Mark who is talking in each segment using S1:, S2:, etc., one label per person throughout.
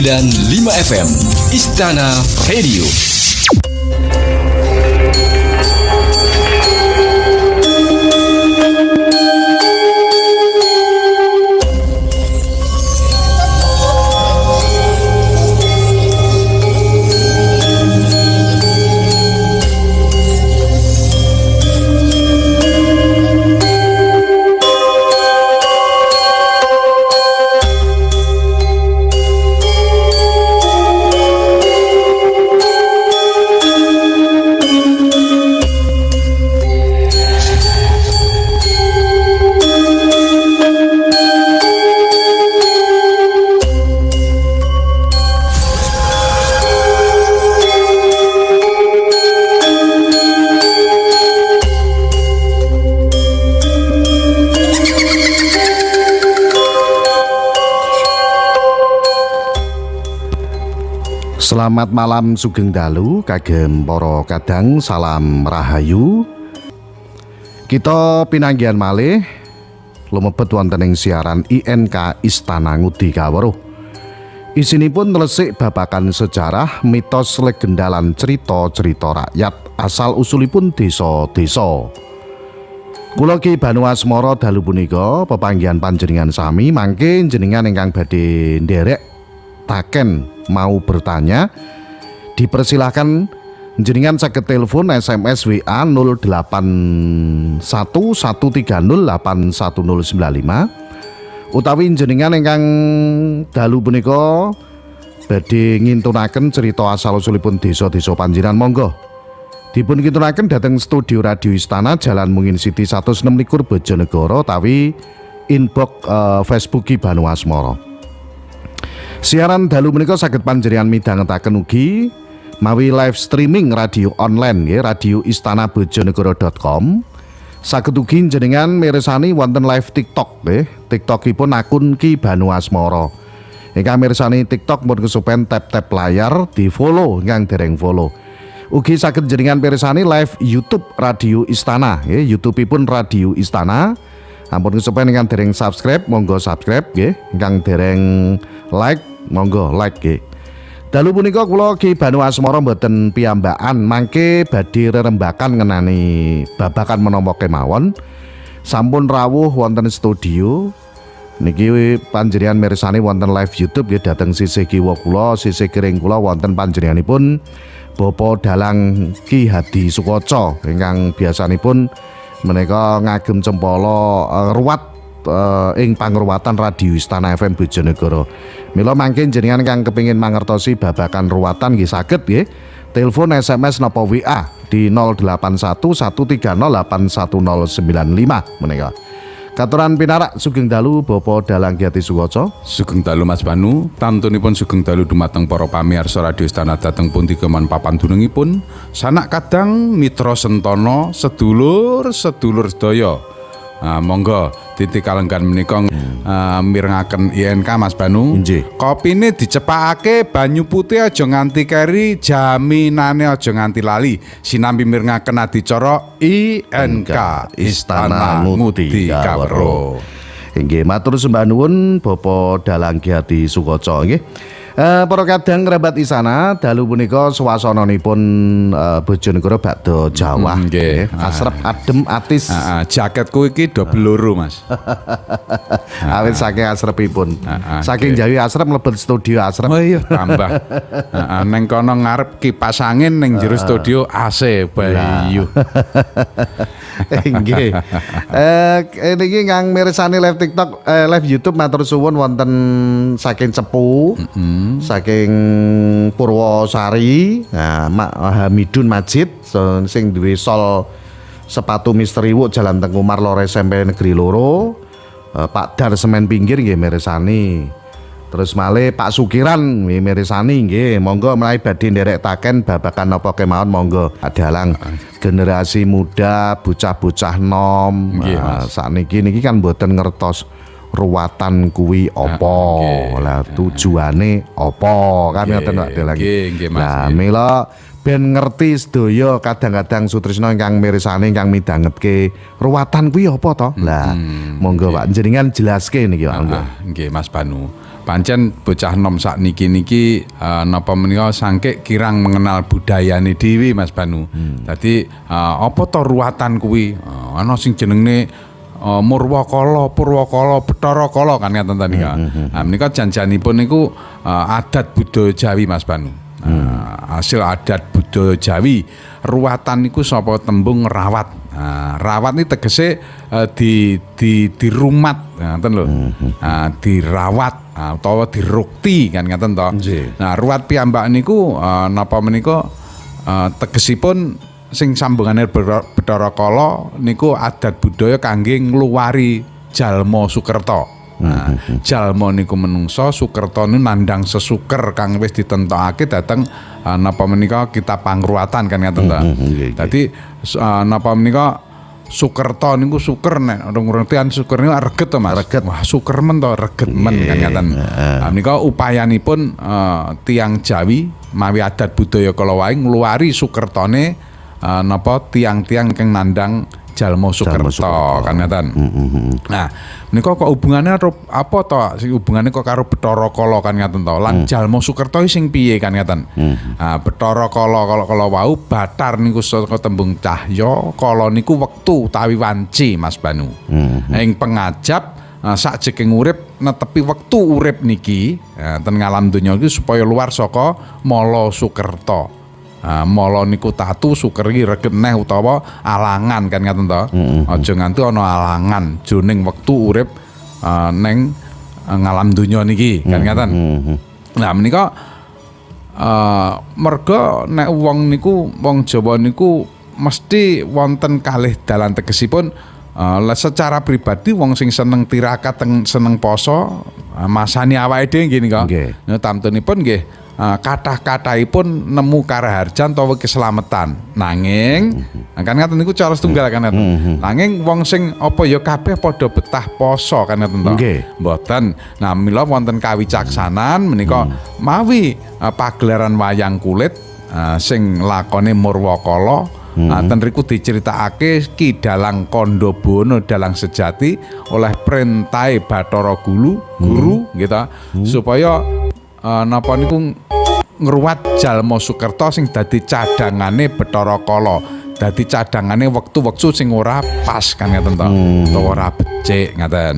S1: 101,5 FM Istana Radio.
S2: Selamat malam sugeng dalu kagem para kadang salam rahayu. Kita pinanggihan malih lumebet wonten ing siaran INK Istana Ngudi Kaweruh. Isinipun nglesik babagan sejarah, mitos, legenda lan cerita-cerita rakyat asal usulipun desa-desa. Kula Ki Banu Asmara dalu punika pepanggihan panjenengan sami mangke jenengan ingkang badhe nderek taken mau bertanya, dipersilahkan jenengan saged telepon SMS WA 0811308195 utawi jenengan ingkang dalu punika badhe ngintunaken cerita asal usulipun desa-desa panjenengan monggo dipun kintunaken dhateng studio Radio Istana Jalan Mungin Siti 126 Bojonegoro tawi inbox Facebook Ki Banu Asmara. Siaran dalu menika saged panjenengan midhangetaken ugi mawi live streaming radio online nggih radio istanabojonegoro.com. Saged ugi jenengan mirsani wonten live TikTok nggih. TikTokipun akun Ki Banu Asmara. Ingkang mirsani TikTok mun kesupen tap-tap layar di-follow ingkang dereng follow. Ugi saged jenengan mirsani live YouTube Radio Istana nggih. YouTube-ipun Radio Istana. Ampun kesupen ingkang dereng subscribe monggo subscribe nggih. Ingkang dereng like monggo like nggih. Dalu punika kula Ki Banu Asmara mboten piyambakan mangke badhe rerembakan ngenani babakan menapa kemawon. Sampun rawuh wonten studio. Niki panjenengan mirsani wonten live YouTube nggih dhateng sisih kiwa kula, sisih kiring kula wonten panjenenganipun Bapak Dalang Ki Hadi Sukoco ingkang biasanipun menika ngagem cempala ruwat ing pangruwatan Radio Istana FM Bojonegoro. Mila mangke jenengan kang kepengin mangertosi babakan ruwatan nggih saged nggih telepon SMS napa WA di 0811308195 menika. Katuran pinarak sugeng dalu Bapak Dalang Ki Hadi Sukoco.
S3: Sugeng dalu Mas Banu, tantunipun sugeng dalu dumateng para pamirsa Radio Istana dhateng pundi kemawon papan dunungipun, sanak kadang mitra sentana, sedulur sedaya. Monggo titik kalenggan menika mirengaken INK Mas Banu. Kopine dicepakake banyu putih aja nganti keri, jaminane aja nganti lali. Sinambi mirengaken adicara INK Istana Ngudi Kaweruh.
S2: Nggih matur sembah nuwun Bapak Dalang Ki Hadi Sukoco nggih. Para kadang kerabat Istana dalu punika swasananipun Bojonegoro bakda Jawa nggih. Asrep adem atis.
S3: Jaketku iki double loro Mas.
S2: Awit saking asrepipun. Saking Jawi asrep mlebet studio asrep.
S3: Oh iya tambah. Neng kono ngarep kipas angin ning jero studio AC bayu.
S2: Nggih. Niki kang mirsani live TikTok, live YouTube matur suwun wonten saking Cepu. Saking Purwosari, Hamidun Majid sing duwe sol sepatu misteri wuk Jalan Tengku Umar Lor SMP Negeri Loro, Pak Dar Semen Pinggir nggih mirsani. Terus malih Pak Sukiran nggih mirsani nggih. Monggo mulai badhe nderek taken babakan napa kemawon monggo. Adalang generasi muda, bocah-bocah nom. Sakniki niki kan mboten ngertos ruwatan kuwi apa, lah tujuane apa kan ngoten Pak Dalang. Lah mila ben ngerti sedaya kadang-kadang Sutrisno ingkang mirsani ingkang midhangetke ruwatan kuwi apa to? Lah monggo Pak jenengan jelaske niki Pak.
S3: Nggih Mas Banu. pancen bocah nom sakniki niki napa menika sangke kirang mengenal budayane dhewe Mas Banu. Dadi apa to ruwatan kuwi? Ana sing jenenge Murwakala, Purwakala, Bathara Kala kan ngaten ta nika. Menika janjanipun niku adat budaya Jawi Mas Banu. Hasil adat budaya Jawi, ruwatan niku sapa tembung rawat. Rawat ini tegese dirumat ngaten lho. Dirawat utawa dirukti kan ngaten to. Nah, ruwat piyambak niku napa menika tegesipun sing sambungane Bathara Kala niku adat budaya kangge ngluwari jalma Sukerta. Jalma niku menungso, Sukerta niku nandang sesuker kang wis ditentokake dhateng napa menika kitab pangruwatan kan ngaten ta. Dadi napa menika Sukerta niku suker nek ngertian suker niku reget to Mas. Reget. Wah, suker men to, reget men kan ngaten. Menika upayanipun tiang Jawi mawi adat budaya kala wae ngluwari Sukertane napa tiang-tiang kang nandang jalma Sukerta kan ngaten. Nah, menika kok hubungane apa to? Sing hubungane kok karo Bathara Kala kan ngaten to. Lan jalma Sukerta sing piye kan ngaten. Bathara Kala kala wau batar niku saka tembung cahya, kala niku wektu utawi wanci Mas Banu. Ing pengajap sakjenging urip netepi wektu urip niki ten ngalam donya iki supaya luar saka mala Sukerta. Mala niku tatu suker iki reget neh utawa alangan kan ngaten to. Aja nganti ana alangan jroning wektu urip ning ngalam donya niki kan ngaten. Nah menika merga nek wong niku wong Jawa niku mesti wonten kalih dalan tegesipun secara pribadi wong sing seneng tirakat seneng poso masani awake dhewe nggih nika. Nggih. Tamtunipun nggih kathah-kathahipun nemu karaharjan utawa keselamatan. Nanging kan ngaten niku cara setunggal kan ngaten. Nanging wong sing apa ya kabeh padha betah poso kan ngaten to. Mboten. Nah, mila wonten kawicaksanan menika mawi pagelaran wayang kulit sing lakone Murwakala. Ten riku diceritakake Ki Dalang Kandabono Dalang Sejati oleh perintahe Bathara Guru gitu supaya napa niku ngruwat jalma Sukerta sing dadi cadangane Bathara Kala, dadi cadangane wektu-wektu sing ora pas kan ngaten to, utawa ora becik ngaten.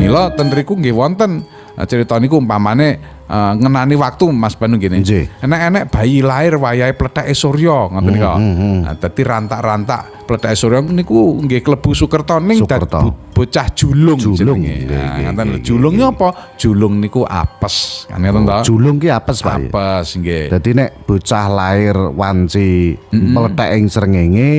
S3: Mila ten riku nggih wonten cerita niku umpamane ngenani waktu Mas Banu gini. Enek-enek bayi lahir wayahe pletheke Surya ngoten nika. Nah, dadi rantak-rantak pletheke Surya niku nggih klebu Sukerta ning dadi bocah julung jenenge. Nah, ngaten julunge apa? Julung niku apes kan ngoten to. Julung ki apes Pak. Apes nggih. Dadi nek bocah lahir wanci pletheke ing srengenge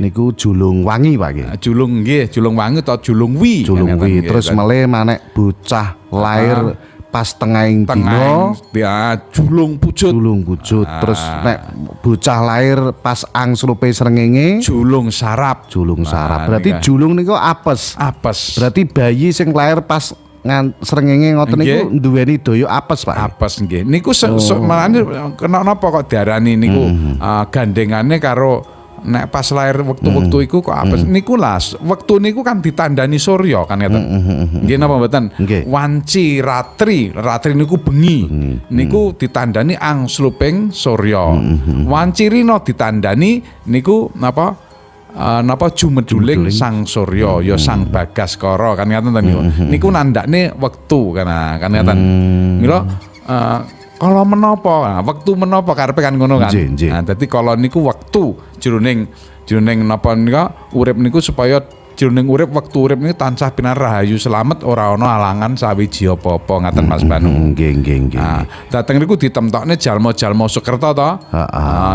S3: niku julung wangi Pak nggih. Julung nggih, julung wangi atau julung wi. Julung wi terus mele manek bocah lahir pas tengahing dina ya julung pujut. Terus nek bocah lahir pas angslupe srengenge julung sarap. Berarti julung niku apes. Berarti bayi sing lahir pas srengenge ngoten niku duweni daya apes Pak. Apes nggih. Niku malane kenapa kok diarani niku gandengane karo nek pas lahir wektu-wektu iku kok apes niku las wektu niku kan ditandani Surya kan ngeten. Nggih napa mboten? Wanci ratri niku bengi. Niku ditandani angsluping Surya. Wanci rina ditandani niku napa jumeduling Sang Surya ya Sang Bagaskara kan ngeten to niku. Niku nandakne wektu kan ngeten. Mila kalau menapa, waktu menapa karepe kan ngono kan. Nah, dadi kalau niku waktu jroning napa nika urip niku supaya jroning urip wektu urip niku tansah pinar rahayu selamat ora ana alangan sawiji apa-apa ngaten Mas Banu. Nggih. Nah, dateng niku ditemtokne jalma-jalma Sukerta to.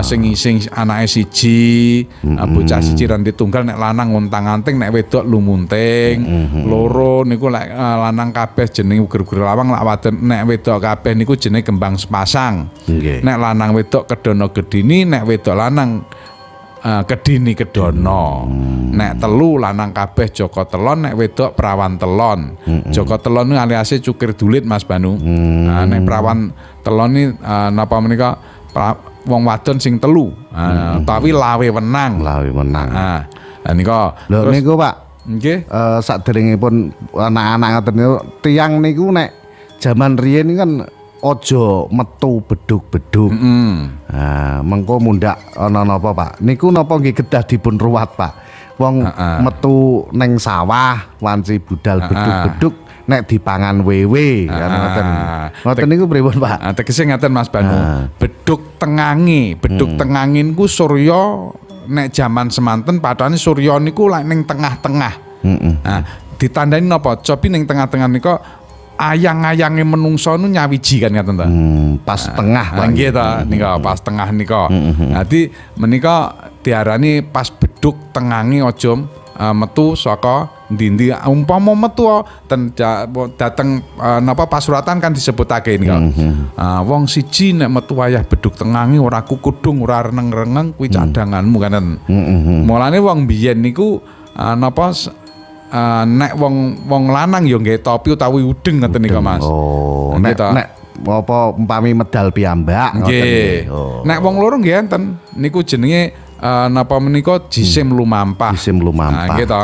S3: Sing anake siji, bocah siji randi tunggal nek lanang untang-anting nek wedok lumunting. Loro niku lek lanang kabeh jeneng uger-uger lawang lek wadon nek wedok kabeh niku jenenge kembang sepasang. Nek lanang wedok kedono gedini, nek wedok lanang kedini kedono. Nek telu lanang kabeh Joko Telon, nek wedok Prawan Telon. Joko Telon niku aliase cukir dulit Mas Banu. Nek Prawan Telon ni napa menika wong wadon sing telu. Tapi lawe wenang. Nah, nika lho niku Pak. Nggih. Saderengipun anak-anak ngoten niku tiyang niku nek
S2: Zaman riyen kan ojo metu beduk-beduk. Nah, mengko mundak ana napa Pak? Niku napa nggih kedah dipun ruwat Pak? Wong metu neng sawah wanci budal beduk-beduk nek dipangan wewe kan ngoten. Ngoten niku pripun Pak?
S3: Tegese ngaten Mas Banu. Beduk tengangi niku surya nek jaman semanten padane surya niku lek ning tengah-tengah. Nah, ditandani napa? Cobi ning tengah-tengah nika ayang-ayange menungso nu nyawiji kan ngaten ta.
S2: Pas tengah Pak.
S3: Nggih ta nika pas tengah nika. Dadi menika diarani pas beduk tengangi aja metu saka ndi-ndi umpama metu dateng napa pasuratan kan disebutake nika. Wong siji nek metu wayah beduk tengangi ora kukudung ora reneng-reneng kuwi cadanganmu kanen. Mulane wong biyen niku napa nek wong lanang ya nggih topi utawi udeng ngoten nika Mas.
S2: Oh, nek apa umpami medal piyambak ngoten nggih.
S3: Nek wong loro nggih enten niku jenenge napa menika jisim lumampah.
S2: Jisim lumampah.
S3: Nah, nggih to.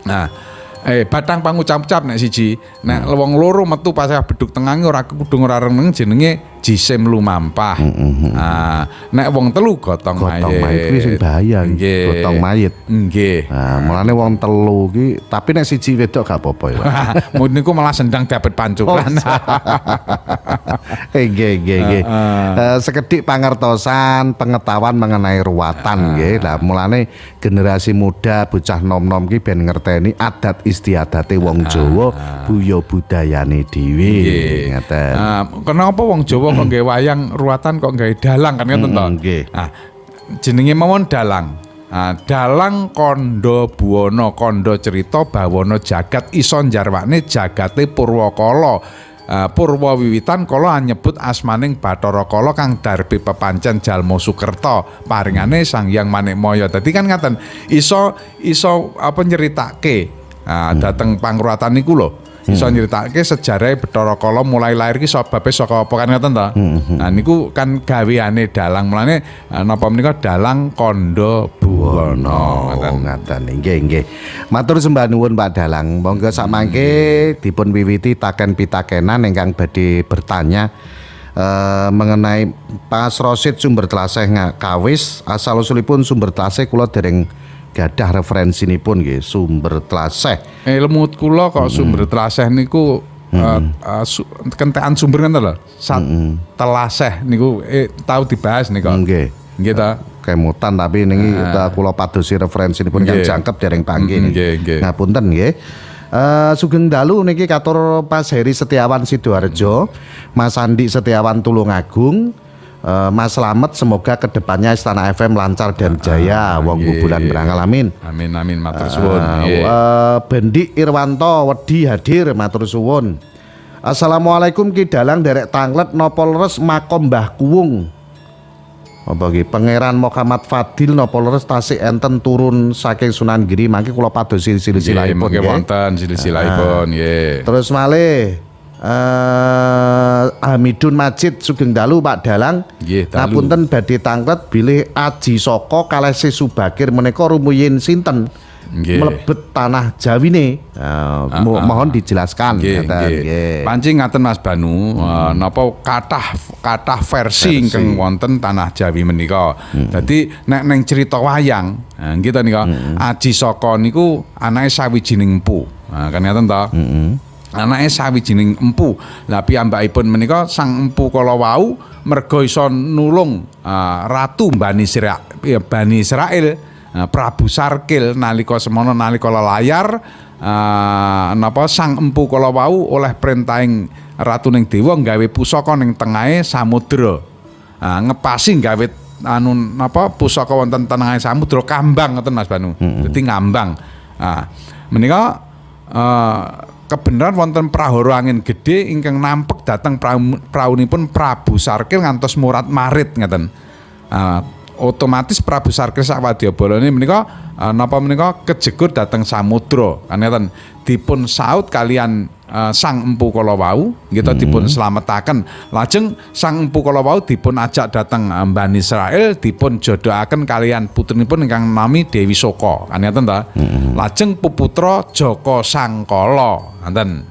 S3: Nah, batang pangucap-ucap nek siji, nek wong loro metu pas beduk tengange ora kudung ora reneng jenenge jisim lumampah. Nek wong telu gotong mayit.
S2: Gotong mayit kuwi sing bahaya nggih. Gotong mayit.
S3: Nggih.
S2: Nah, mulane wong telu ki tapi nek siji wedok gak apa-apa ya.
S3: Mun niku malah sendang dapat pancuran.
S2: Nggih. Sekedhik pangertosan, pengetahuan mengenai ruwatan nggih. Lah mulane generasi muda bocah nom-nom ki ben ngerteni adat istiadate wong Jawa, buya budayane dhewe. Ngaten.
S3: Kenapa wong Jawa kok nggawe wayang ruwatan kok nggawe dalang kan ngoten to?
S2: Nggih.
S3: Jenenge mawon dalang. Dalang kandha buwana, kandha crita bawana jagat iso njarwakne jagate Purwakala. Purwa wiwitan kala nyebut asmaning Bathara Kala kang darbe pepancen Jalma Sukerta paringane Sang Hyang Manikmaya. Dadi kan ngaten iso apa nyeritake dateng pangruwatan niku lho. Iso nyeritake sejarah Bathara Kala mulai lahir ki sebabe saka apa kan ngoten ta. Nah niku kan gaweane dalang mulane napa menika dalang kandha buwana
S2: ngaten. Nggih. Matur sembah nuwun Pak Dalang. Monggo samangke dipun wiwiti taken-pitakenan ingkang badhe bertanya mengenai Pas Rosid Sumber Tlaseh Kawis. Asal usulipun Sumber Tlaseh kula dereng gadah referensinipun nggih Sumber Tlaseh.
S3: Ilmu kula kok Sumber Tlaseh niku kentekan sumber ngoten lho. Telaseh niku tau dibahas niku. Nggih ta.
S2: Kemutan tapi niki kula padosi referensinipun kang jangkep dereng panggih. Ngapunten nggih. Sugeng dalu niki katur Mas Heri Setiawan Sidoarjo, Mas Andi Setiawan Tulungagung, Mas Slamet semoga kedepannya Istana FM lancar dan jaya. Wong bulan berangal amin.
S3: Amin matur suwun.
S2: Bendi Irwanto wedi hadir matur suwun. Assalamualaikum Ki Dalang derek tanglet napa leres makom Mbah Kuwung. Apa iki Pangeran Muhammad Fadil napa leres tasih enten turun saking Sunan Giri mangke kula padosi silsilahipun
S3: nggih. Wonten silsilahipun nggih.
S2: Terus malih Hamidun Majid Sugeng dalu Pak Dalang. Ngapunten badhe tanglet bilih Aji Saka kalih Subakir menika rumiyin sinten? Mlebet tanah Jawine. Mohon dijelaskan.
S3: Pancing ngaten Mas Banu, napa kathah versi ingkang wonten tanah Jawi menika. Dadi nek ning crita wayang, nggih ta nika, Aji Saka niku anake sawijining empu. Kan ngaten ta? Anake sawijining empu. Lah piyambakipun menika sang empu kala wau merga iso nulung ratu Bani Israil. Prabu Sarkil nalika semono nalika lelayar napa sang empu kala wau oleh perintahing ratuning dewa nggawe pusaka ning tengahe samudra. Ngepasi nggawe napa pusaka wonten tengahe samudra kambang ngoten Mas Banu. Dadi ngambang. Menika kebenaran wonten prahara angin gedhe ingkang nampek dhateng praunipun Prabu Sarkil ngantos Murat Marit ngeten. Otomatis Prabu Sarkil sak wadyabalane menika napa menika kejegur dhateng samudra kan ngeten dipun saut kalian sang empu kala wau nggih dipun slametaken lajeng sang empu kala wau dipun ajak dhateng Bani Israil dipun jodohaken kalian putrinipun ingkang nami Dewi Soka kan ngeten ta lajeng peputra Jaka Sangkala ngoten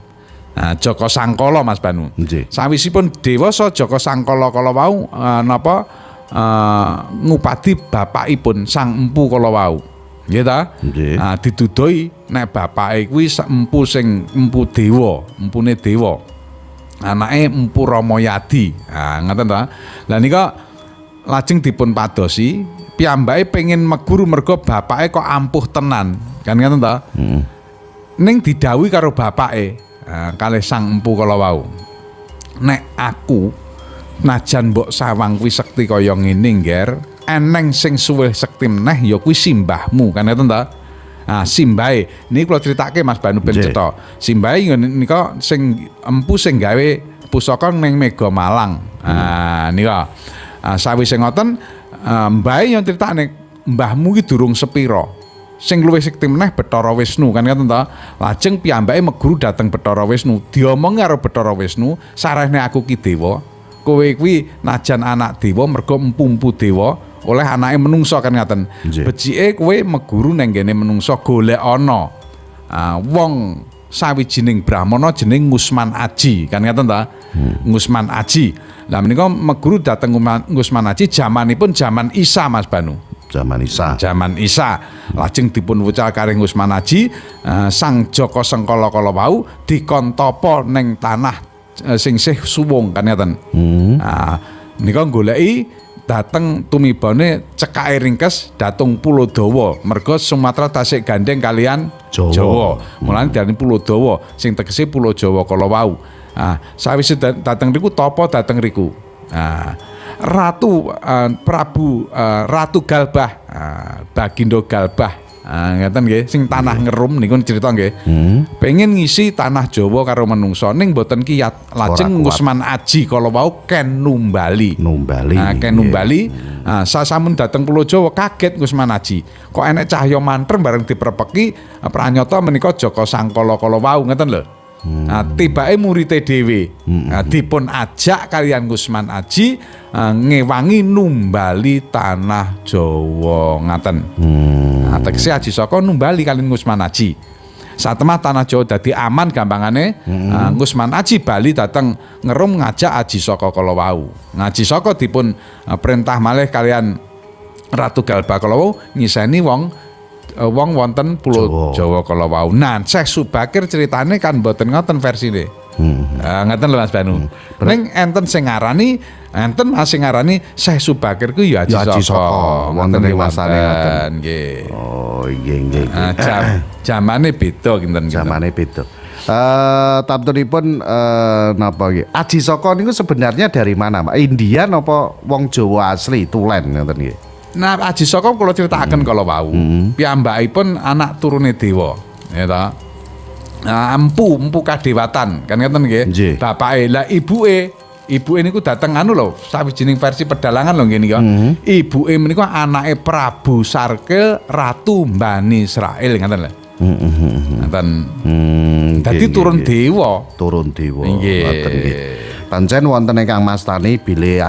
S3: Jaka Sangkala Mas Banu.
S2: Nggih.
S3: Sawisipun dewasa Jaka Sangkala kala wau ngupadi bapakipun Sang Empu kala wau. Nggih ta?
S2: Nggih.
S3: Didudoi nek bapake kuwi empu sing empu dewa, empune dewa. Anake Empu Ramayadi. Ngoten ta. Lah nika lajeng dipun padosi piyambake pengen meguru mergo bapake kok ampuh tenan. Kan ngoten ta? Ning didhawuhi karo bapake kalih Sang Empu kala wau. Nek aku najan mbok sawang kuwi sekti kaya ngene, Ngger, eneng sing suwe sekti meneh ya kuwi simbahmu, kan ngoten ta? Simbahe niki kula critakake Mas Banu ben cetha. Simbahe nika sing empu sing gawe pusaka ning Mega Malang. Nika sawise ngoten mbahe yo critakne mbahmu ki durung sepira. Sing luwih sekti meneh Bathara Wisnu, kan ngoten ta. Lajeng piyambake meguru dhateng Bathara Wisnu, diomong karo Bathara Wisnu, sarehne aku ki dewa. Kowe kuwi najan anak dewa mergo empu-empu dewa oleh anake menungso, kan ngaten. Becike kowe meguru nang ngene menungso golek ana wong sawijining brahmana jeneng Ngusman Aji, kan ngaten ta? Ngusman Aji. Lah menika meguru dhateng Ngusman Aji jamanipun jaman Isa Mas Banu. Zaman Isa. Lajeng dipun wucal karing Ngusman Aji, Sang Jaka Sangkala kala wau dikon tapa ning tanah sing sih suwung, kan ngaten. Nika goleki dateng tumibane cekake ringkes datung Pulo Dawa, merga Sumatera tasik gandeng kalian Jawa. Mulane diarani Pulo Dawa sing tegese Pulo Jawa kala wau. Sawise dateng riku tapa dateng riku. Ratu Prabu Ratu Galbah, Bagindo Galbah. Ngeten nggih, sing tanah ngerum niku cerita nggih. Pengen ngisi tanah Jawa karo menungso ning mboten kiyat. Lajeng Ngusman Aji kala wau ken numbali. Ken numbali. Sasamun dateng Pulau Jawa kaget Ngusman Aji. Kok enek cahya mantrem bareng diprepeki pranyata menika Jaka Sangkala kala wau, ngeten lho. Tibake murite dhewe. Dipun ajak kalian Ngusman Aji ngewangi numbali tanah Jawa, ngaten. Tegese Aji Saka numbali kalian Ngusman Aji. Satemah tanah Jawa dadi aman gampangane, Ngusman Aji bali dateng ngerum ngajak Aji Saka kala wau. Aji Saka dipun perintah malih kalian Ratu Galbah kala wau ngiseni wong wonten Pulau Jawa kala wau. Nah, Syekh Subakir ceritane kan mboten ngoten versine. Ngoten lho Mas Banu. Ning enten sing ngarani Syekh Subakir ku ya Aji Saka. Wonten ing wasane ngoten. Nggih.
S2: Oh, nggih.
S3: Jamane beda kinten.
S2: Jamane beda. Tamtunipun napa nggih? Aji Saka niku sebenarnya dari mana, Pak? India napa wong Jawa asli Tulen ngoten nggih?
S3: Nah, Aji Saka kula critakaken kala wau. Piyambakipun anak turune dewa, ya ta. Empu kadewatan, kan ngoten nggih. Bapake, lah ibuke niku dateng anu lho, sawijining versi pedalangan lho nggih nika. Ibuke menika anake Prabu Sarkil Ratu Bani Israil, ngoten lho. Ngoten. Dadi turun dewa. Ngoten nggih. Pancen wonten ingkang mastani bilih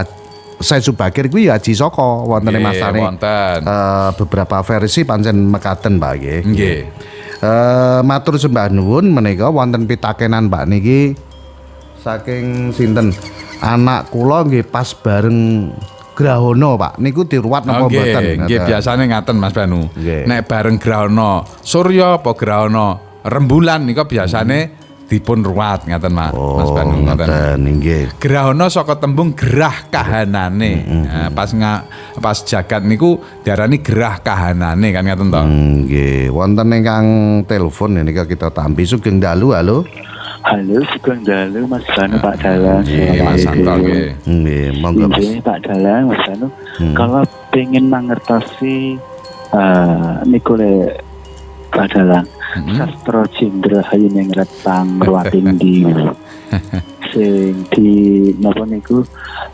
S3: Syekh Subakir kuwi ya Aji Saka wonten mastane. Beberapa versi pancen mekaten Pak nggih. Matur sembah nuwun menika wonten pitakenan Pak niki saking sinten? Anak kula nggih pas bareng grahana Pak. Niku diruwat napa mboten? Nggih biasane ngaten Mas Banu. Nek bareng grahana Surya apa grahana rembulan nika biasane dipun ruwat ngaten Mas Banu ngaten nggih. Grahana saka tembung gerah kahanane. Pas jagat niku diarani gerah kahanane, kan ngaten to. Nggih, wonten ingkang telepon nika kita tampi Sugeng Dalu. Halo,
S4: Sugeng Dalu Mas Banu Pak Dalang.
S3: Nggih, Mas Santo nggih.
S2: Nggih, monggo Mas.
S4: Pak Dalang Mas Banu. Kalau pengen mangertosi niku le Pak Dalang. Sastra Cindra Hayuningrat Pangruwatinggi sing di napa niku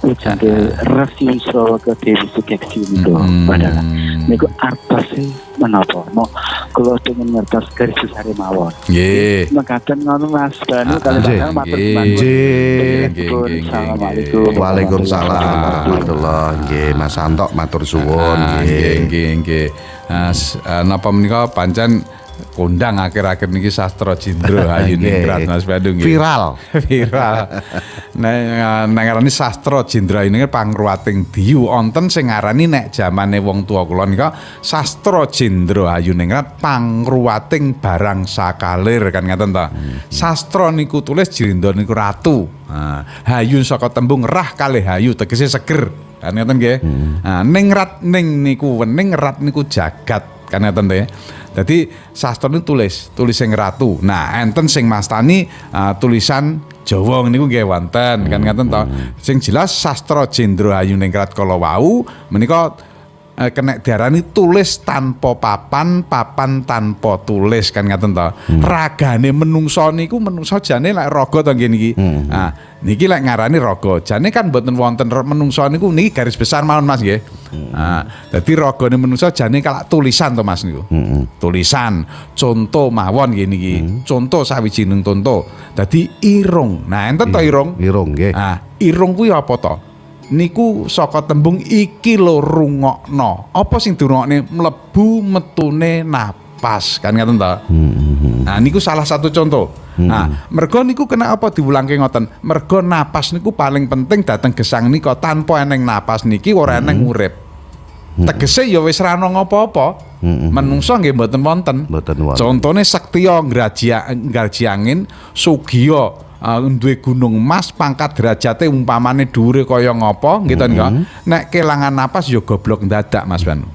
S4: ujane Resi Wisrawa Dewi Sukeksi niku padahal niku artose menapa mau kula pengen ngertos garis besare mawon nggih mekaten ngono Mas Banu kalih matur
S2: nggih.
S4: Assalamualaikum.
S2: Waalaikumsalam warahmatullahi nggih Mas Santo matur suwun
S3: nggih. Napa menika pancen kondang akhir-akhir niki Sastra Jindra Ayuningrat Mas Bandung nggih.
S2: Viral.
S3: Viral. Nang ngarani Sastra Jindra ini pangruwating diyu wonten sing ngarani nek jamane wong tua kula nika Sastra Jindra Ayuningrat pangruwating barang sakalir kan ngaten ta. Sastra niku tulis Jindra niku ratu. Hayun saka tembung rah kalih hayu tegese seger. Kan ngaten nggih. Ningrat ning niku wening rat niku jagat kan ngaten nggih. Jadi sastra ini tulis sing ratu. Nah, enten sing mastani tulisan Jawa niku nggih wonten kan ngaten to. Sing jelas Sastra Jendra Ayuningrat kala wau menika kena diarani tulis tanpa papan, papan tanpa tulis kan ngaten to. Ragane menungso niku menungso jane lek raga to nggih niki. Nah, niki lek ngarani raga. Jane kan mboten wonten menungso niku niki garis besar mawon Mas nggih. Nah, dadi ragane menungso jane kalak tulisan to Mas niku. Tulisan, contoh mawon nggih niki. Contoh sawijining contoh. Dadi irung. Nah, enten to irung?
S2: Irung nggih.
S3: Nah, irung kuwi apa to? Niku saka tembung iki lho rungokno. Apa sing dirungokne mlebu metune napas kan ngaten ta? Nah niku salah satu contoh. Nah, mergo niku kena apa diwulangke ngoten? Mergo napas niku paling penting dateng gesang nika tanpa eneng napas niki ora eneng urip. Tegese ya wis ra ono apa-apa. Menungso nggih mboten wonten. Contone Sektiya nggraji angin, Sugiya duwe gunung emas pangkat derajate umpamane dhuwure kaya ngapa nggih to nika nek kelangan napas ya goblok ndadak Mas Banu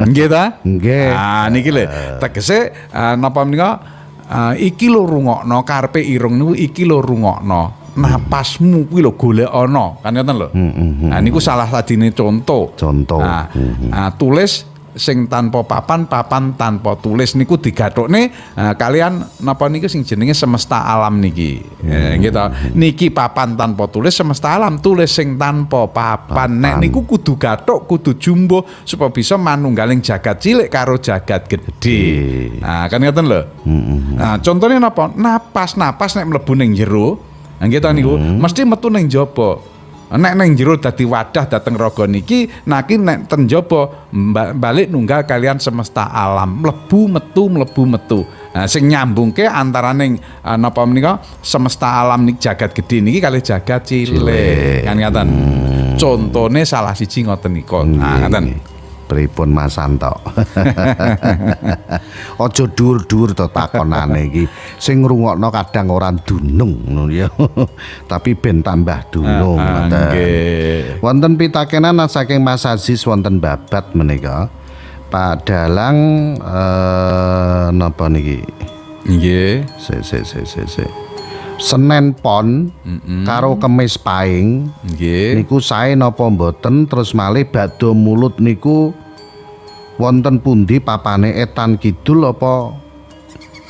S3: nggih ta
S2: nggih
S3: niki lho tegese napa menika iki lho rungokno karepe irung niku iki lho rungokno napasmu kuwi lho golekana kan ngoten lho niku salah sadine contoh tulis sing tanpa papan, papan tanpa tulis niku digathukne kalian napa niku sing jenenge semesta alam niki. Gitu. Niki papan tanpa tulis semesta alam tulis sing tanpa papan. Nek niku kudu gathuk, kudu jumbo supaya bisa manunggaling jagat cilik karo jagat gedhe. Nah, kan ngoten lho. Nah, contohnya napa? Napas nek mlebu ning jero, nggih ta niku mesti metu ning jaba. Nek neng jero dadi wadah dateng raga niki naki nek ten jaba balik nunggal kalian semesta alam mlebu metu. Nah, sing nyambungke antaraning napa menika semesta alam niki jagat gedhe niki kalih jagat cilik kan ngaten. Contone salah siji ngoten nika. Nah, ngaten.
S2: Pripun Mas Santo. Aja dhuwur-dhuwur to takonane iki. Sing ngrungokno kadang ora dunung ngono ya. Tapi ben tambah dunung ngoten. Nggih. Wonten pitakenan saking Mas Aziz wonten babat menika. Pak Dalang napa niki?
S3: Nggih.
S2: Senen Pon karo Kemis Pahing niku sae napa mboten terus malih bakda mulut niku wonten pundi papane Etan Kidul apa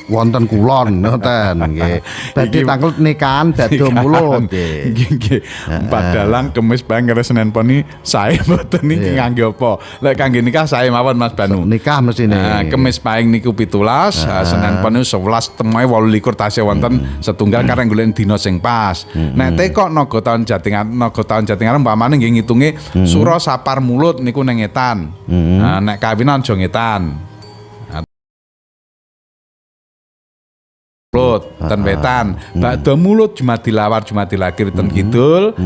S2: wonten kulon ngoten nggih. Badhe tanglet nikahan bakda mulut
S3: nggih. Pak Dalang Kemis Pahing karo Senen Pon iki sae mboten niki kangge apa? Lek kangge nikah sae mawon Mas Banu.
S2: Nikah mesine.
S3: Kemis Pahing niku 17, Senen Pon niku 11 temoe 28 tasih wonten setunggal kareng golek dina sing pas. Nek tekok naga taun Jatingarep umpamane nggih ngitunge sura sapar mulut niku ning Etan. Nek kawinan aja ngetan. Mulut ten Wetan, bakda mulut Jumadi Lawar Jumadi Lagir ten Kidul,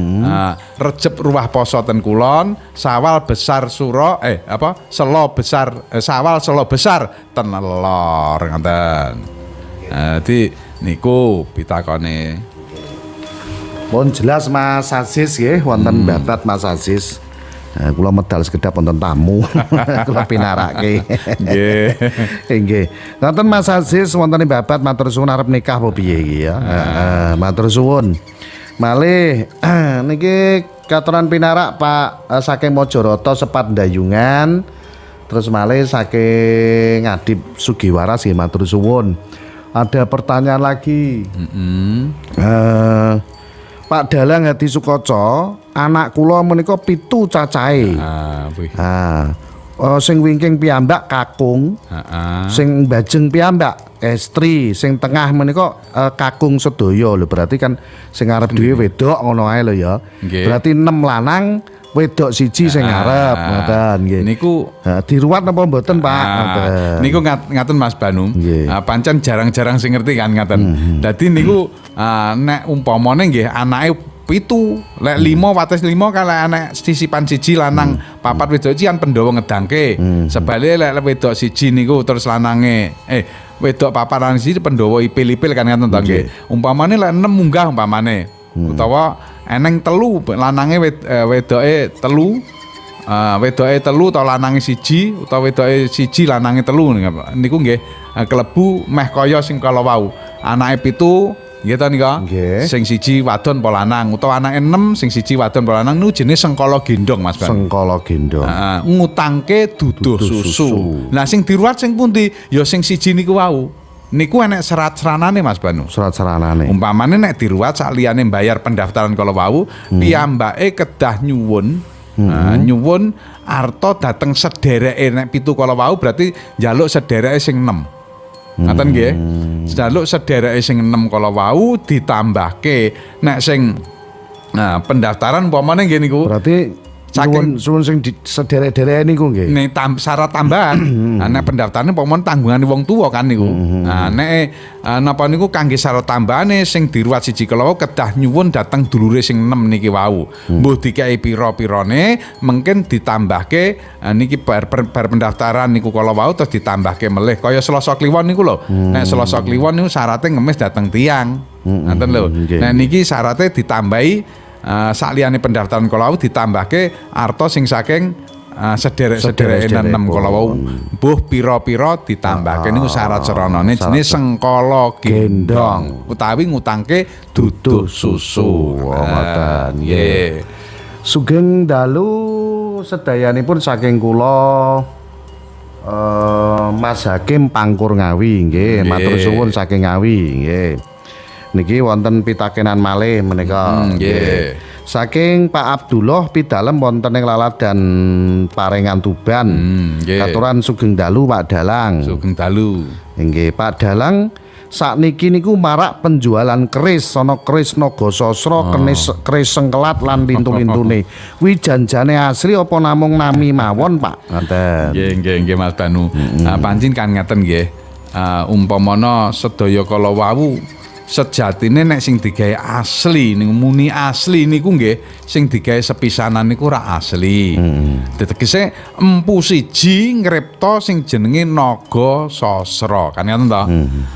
S3: Recep Ruwah Poso ten Kulon, Sawal Besar Suro Selo Besar Sawal Selo Besar ten Lor ngoten. Dadi niku pitakone.
S2: Pun jelas Mas Aziz nggih wonten babat Mas Aziz. Kula medal sekedap wonten tamu. Kula pinarake. Nggih. Nggih. Ngoten Mas Aziz wonten babat matur suwun arep nikah apa piye iki ya. Matur suwun. Malih niki katuran pinarak Pak saking Mojarata Sepat Ndayungan. Terus malih saking Ngadip Sugiwaras nggih matur suwun. Ada pertanyaan lagi. Pak Dalang Hadi Sukoco, anak kula menika 7 cacahe. Sing wingking piyambak kakung, sing bajeng piyambak estri, sing tengah menika kakung sedaya lho. Berarti kan sing arep dhewe wedok ngono ae lho ya. Berarti 6 lanang, wedok siji sing ngarep ngoten nggih.
S3: Niku
S2: Diruwat napa mboten Pak? Ngoten.
S3: Niku ngaten Mas Banu.
S2: Nggih.
S3: Pancen jarang-jarang sing ngerti kan ngaten. Dadi niku nek umpamane nggih anake 7, lek 5 wates 5 kalek anak sisipan siji lanang 4 wedok iki kan Pandhawa ngedangke. Sebale lek wedok siji niku terus lanange wedok 4 lanang siji Pandhawa ipil-ipil kan ngoten to nggih. Umpamane lek 6 munggah umpamane utawa eneng 3 lanange wedoke 3 wedoke 3 utawa lanange siji utawa wedoke siji lanange 3 niku nggih klebu meh kaya sing kala wau. Anake 7 nggih to nika. Sing siji wadon apa lanang utawa anake 6 sing siji wadon apa lanang niku jenenge sengkala gendong Mas Bang.
S2: Sengkala gendong.
S3: Ngutangke duduh susu. Lah sing diruwat sing pundi? Ya sing siji niku wau. Niku enek serat-seranane Mas Banu.
S2: Serat-seranane.
S3: Umpamane nek diruwat saliyane bayar pendaftaran kala wau, piyambake kedah nyuwun nyuwun arta dateng sedereke nek 7 kala wau berarti njaluk sedereke sing 6. Ngaten nggih. Njaluk sedereke sing 6 kala wau ditambahke nek sing pendaftaran umpamane nggih niku.
S2: Berarti
S3: Saking
S2: suwun sing sederek-derek niku nggih.
S3: Nek syarat tambahan, nek pendaftarane umpamane tanggungane wong tuwa kan niku. Nek napa niku kangge syarat tambahane sing diruwat siji kala wau kedah nyuwun dateng dulure sing 6 niki wau. Mbuh dikei pira-pirane mungkin ditambahke niki bar pendaftaran niku kala wau terus ditambahke melih kaya Selasa Kliwon niku lho. Nek Selasa Kliwon niku syaratnya ngemis dateng tiang. Ngoten lho. Nah niki syaratnya ditambahi sakliyane pendaftaran kala wau ditambahke arta sing saking sederek-sedereke 6 kala wau mbuh pira-pira ditambahke niku syarat seranane jenenge sengkala gendong utawi ngutangke duduh susu.
S2: Ngoten
S3: nggih.
S2: Sugeng dalu sedayanipun saking kula Mas Hakim Pangkur Ngawi nggih, matur suwun saking Ngawi nggih. Niki wonten pitakenan malih menika.
S3: Nggih.
S2: Saking Pak Abdullah pidalem wonten ing Laladan Parengan Tuban. Katuran sugeng dalu Pak Dalang.
S3: Sugeng dalu.
S2: Nggih, Pak Dalang sakniki niku marak penjualan keris ana keris Nagasasra, keris sengkelat lan lintu-lintune. Kuwi janjane asli apa namung nami mawon, Pak? Ngoten.
S3: Nggih Mas Banu. Pancen kan ngeten nggih. Umpamana sedaya kala wau sejatine nek sing digawe asli niku muni asli niku nggih sing digawe sepisanan niku ora asli. Tegese empu siji ngripta sing jenenge Nagasasra kan ngoten to.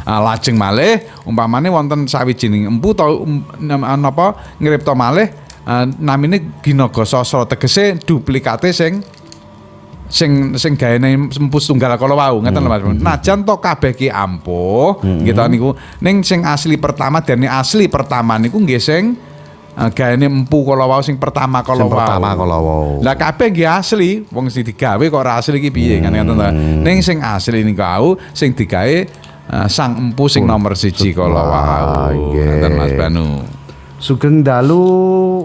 S3: Lajeng malih umpamane wonten sawijining empu ta napa ngripta malih namine Nagasasra tegese duplikate sing gaene empus tunggal kala wau ngeten lho Mas. Najan to kabeh ki ampuh gitu niku ning sing asli pertama dene asli pertama niku nggih sing gaene empu kala wau sing pertama kala wau. Lah kabeh nggih asli, wong sing digawe kok ora asli ki piye kan ngeten to. Ning sing asli niku wau sing digawe sang empu sing nomor 1 kala wau. Ngeten Mas Banu.
S2: Sugeng dalu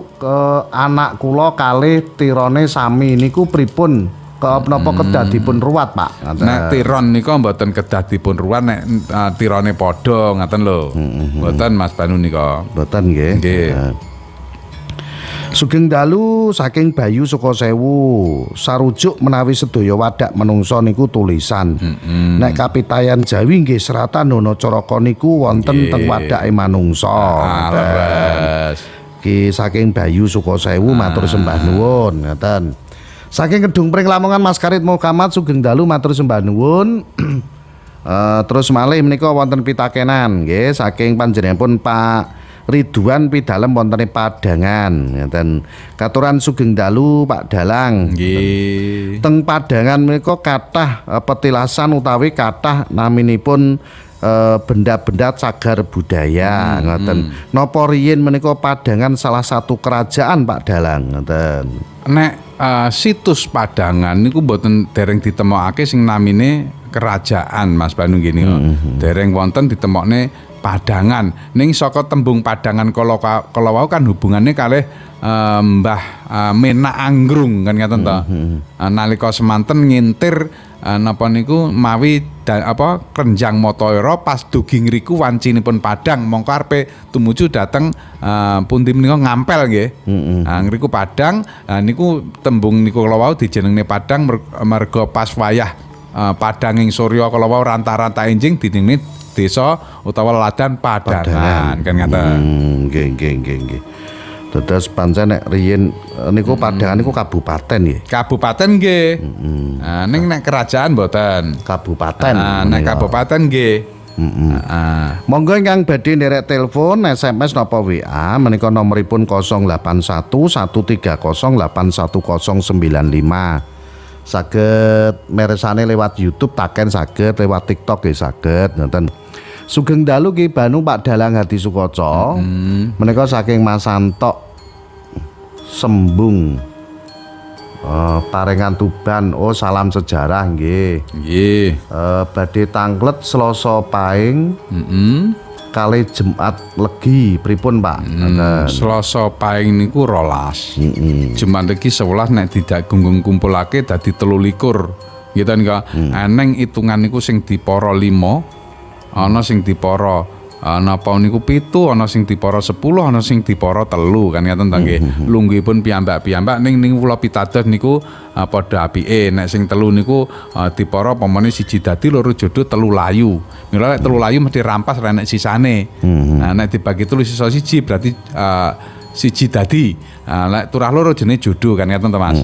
S2: anak kula kalih tirone sami niku pripun? Napa kedah dipun ruwat, Pak?
S3: Nek tiron nika mboten kedah dipun ruwat nek tirone padha ngaten lho. Mboten Mas Banu nika.
S2: Mboten nggih.
S3: Nggih.
S2: Sugeng dalu saking Bayu Sukosewu. Sarujuk menawi sedaya wadak menungsa niku tulisan. Nek kapitayan Jawi nggih seratan Nana Caraka niku wonten teng wadake manungsa. Ki saking Bayu Sukosewu matur sembah nuwun ngoten. Saking Kedung Pring Lamongan Mas Karit Muhammad sugeng dalu matur sembah nuwun. Terus malih menika wonten pitakenan nggih saking panjenenganipun Pak Ridwan pidalem wonten Padangan ngoten. Katuran sugeng dalu Pak Dalang.
S3: Nggih.
S2: Teng Padangan menika kathah petilasan utawi kathah naminipun benda-benda cagar budaya ngoten. Napa riyin menika Padangan salah satu kerajaan Pak Dalang ngoten.
S3: Nek situs Padangan niku mboten dereng ditemokake sing namine kerajaan Mas Banu gini dereng wonten ditemokne Padangan ning saka tembung Padangan kala wau kan hubungannya kalih Mbah Menak Anggrung kan ngaten to. Nalika semanten ngintir napa niku mawi Krenjang Matara pas dugi ngriku wancinipun Padang mongko arepe tumuju dhateng pundi menika Ngampel nggih. Ngriku Padang niku tembung niku kala wau dijenengne Padang merga pas wayah Padanging Surya kala wau ranta-ranta enjing dijenengne desa utawa laladan Padangan kan ngaten.
S2: Nggih. Terus pancen nek riyen niku Padangan niku kabupaten nggih.
S3: Kabupaten nggih. Ning nek kerajaan mboten.
S2: Kabupaten.
S3: Nek kabupaten nggih.
S2: Monggo ingkang badhe nderek telepon, SMS napa WA menika nomoripun 081 130 81095. Saged mirsani lewat YouTube taken saged, lewat TikTok nggih saged ngoten. Sugeng dalu Ki Banu Pak Dalang Hadi Sukoco. Menika saking Mas Santok Sembung. Parengan Tuban. Oh, salam sejarah nggih.
S3: Nggih.
S2: Badhe tanglet Selasa Paing. Kali Jumat Legi pripun Pak?
S3: Selasa Paing niku 12. Jumat Legi 11 nek tidak gunggung kumpulake dadi 23. Gitu nika. Eneng hitungan niku sing dipara 5, ana sing dipara napa niku 7, ana sing dipara 10, ana sing dipara 3 kan ngaten ta nggih. Lunggihipun piyambak-piyambak ning kula pitados niku padha apike. Nek sing 3 niku dipara pamane 1 dadi 2 jodoh 3 layu. Mila nek 3 layu mesti rampas ra nek sisane. Nah nek dibagi 3 sisa 1 berarti 1 dadi. Nek turah 2 jenenge jodoh kan ngaten to Mas.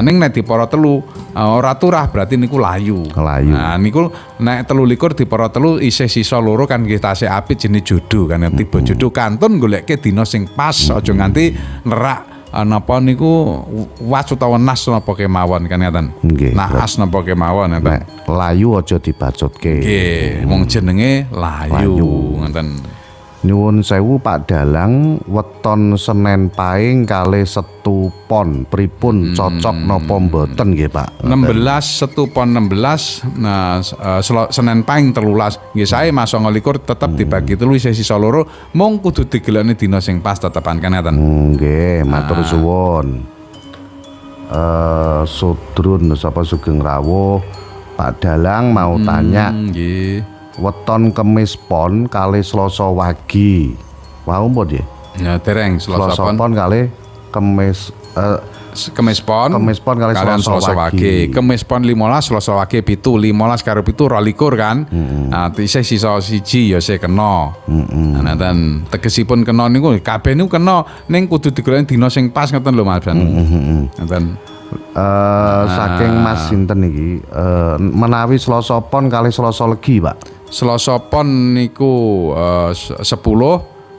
S3: Ning nek dipara 3 ora turah berarti niku layu. Nah niku nek 23 dipara 3 isih sisa 2 kan nggih tasih apik jenenge jodoh kan tiba jodoh kantun goleke dina sing pas aja nganti nerak napa niku was utawa nas napa kemawon kan ngaten. Naas napa kemawon ngaten.
S2: Layu aja dibacutke.
S3: Nggih, wong jenenge layu ngoten.
S2: Nyuwun sewu Pak Dalang, weton Senen Paing kalih Setu Pon pripun cocok napa mboten nggih Pak?
S3: 16 Setu Pon 16 nah Senen Paing 13 nggih sae Mas 29 tetep dibagi 3 isih sisa 2 mung kudu digelani dina sing pas tetepan kan ngaten.
S2: Nggih, matur suwun. Sudrun sapa Sugeng Rawuh Pak Dalang mau tanya.
S3: Nggih.
S2: Weton Kemis Pon kali Selasa Wage. Wau mbon nggih?
S3: Ya dereng Selasa Pon
S2: kali Kemis
S3: Kemis Pon
S2: kali Selasa Wage.
S3: Kemis Pon 15 Selasa Wage 7 15 karo 7 22 kan. Nah isih sisa 1 ya sik kena. Nah ten tegesipun kena niku kabeh niku kena ning kudu digoleki dina sing pas ngoten lho Mas. Ngoten.
S2: Saking Mas sinten iki menawi Selasa Pon kali Selasa Legi Pak.
S3: Selasa Pon niku 10,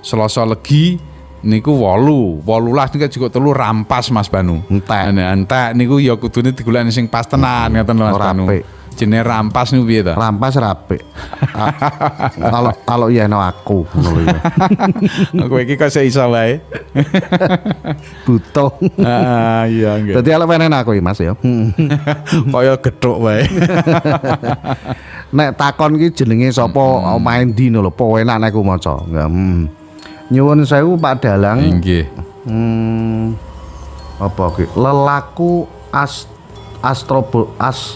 S3: Selasa Legi niku 8, 18 niku juga 3 rampas Mas Banu. Entek niku ya kudune digoleki sing pas tenan ngoten Mas Banu. Jenenge rampas niku piye ta?
S2: Rampas rapik. Kalau yen aku ngono lho ya.
S3: Kowe iki kok iso wae.
S2: Butuh.
S3: Iya nggih.
S2: Dadi ala wenen aku iki Mas ya.
S3: Kaya gethuk wae.
S2: Nek takon iki jenenge sapa main di lho, po enak nek aku maca. Nyuwun sewu Pak Dalang.
S3: Nggih.
S2: Apa ki? Lelaku Astrobrata.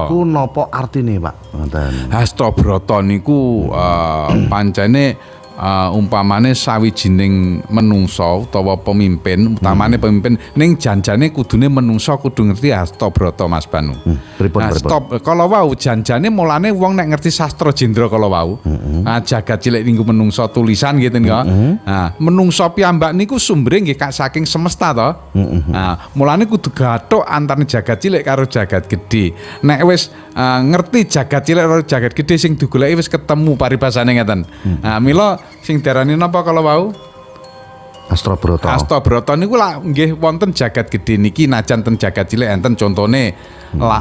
S2: Niku napa artine, Pak? Ngoten.
S3: Astrobrata niku pancene umpamane sawijining menungsa utawa pemimpin, utamane pemimpin ning janjane kudune menungsa kudu ngerti Astrobrata Mas Banu.
S2: Pripun?
S3: Kala wau janjane mulane wong nek ngerti sastra jendra kala wau. Jagat cilik niku menungsa tulisan gitu niku. Nah, menungsa piyambak niku sumbere nggih saking semesta to. Nah, mulane kudu gathuk antane jagat cilik karo jagat gedhe. Nek wis ngerti jagat cilik karo jagat gedhe sing digoleki wis ketemu paribasane ngeten. Nah, mila sing darani napa kala wau?
S2: Astrobrata.
S3: Astrobrata niku lak nggih wonten jagat gedhe niki najan ten jagat cilik enten contone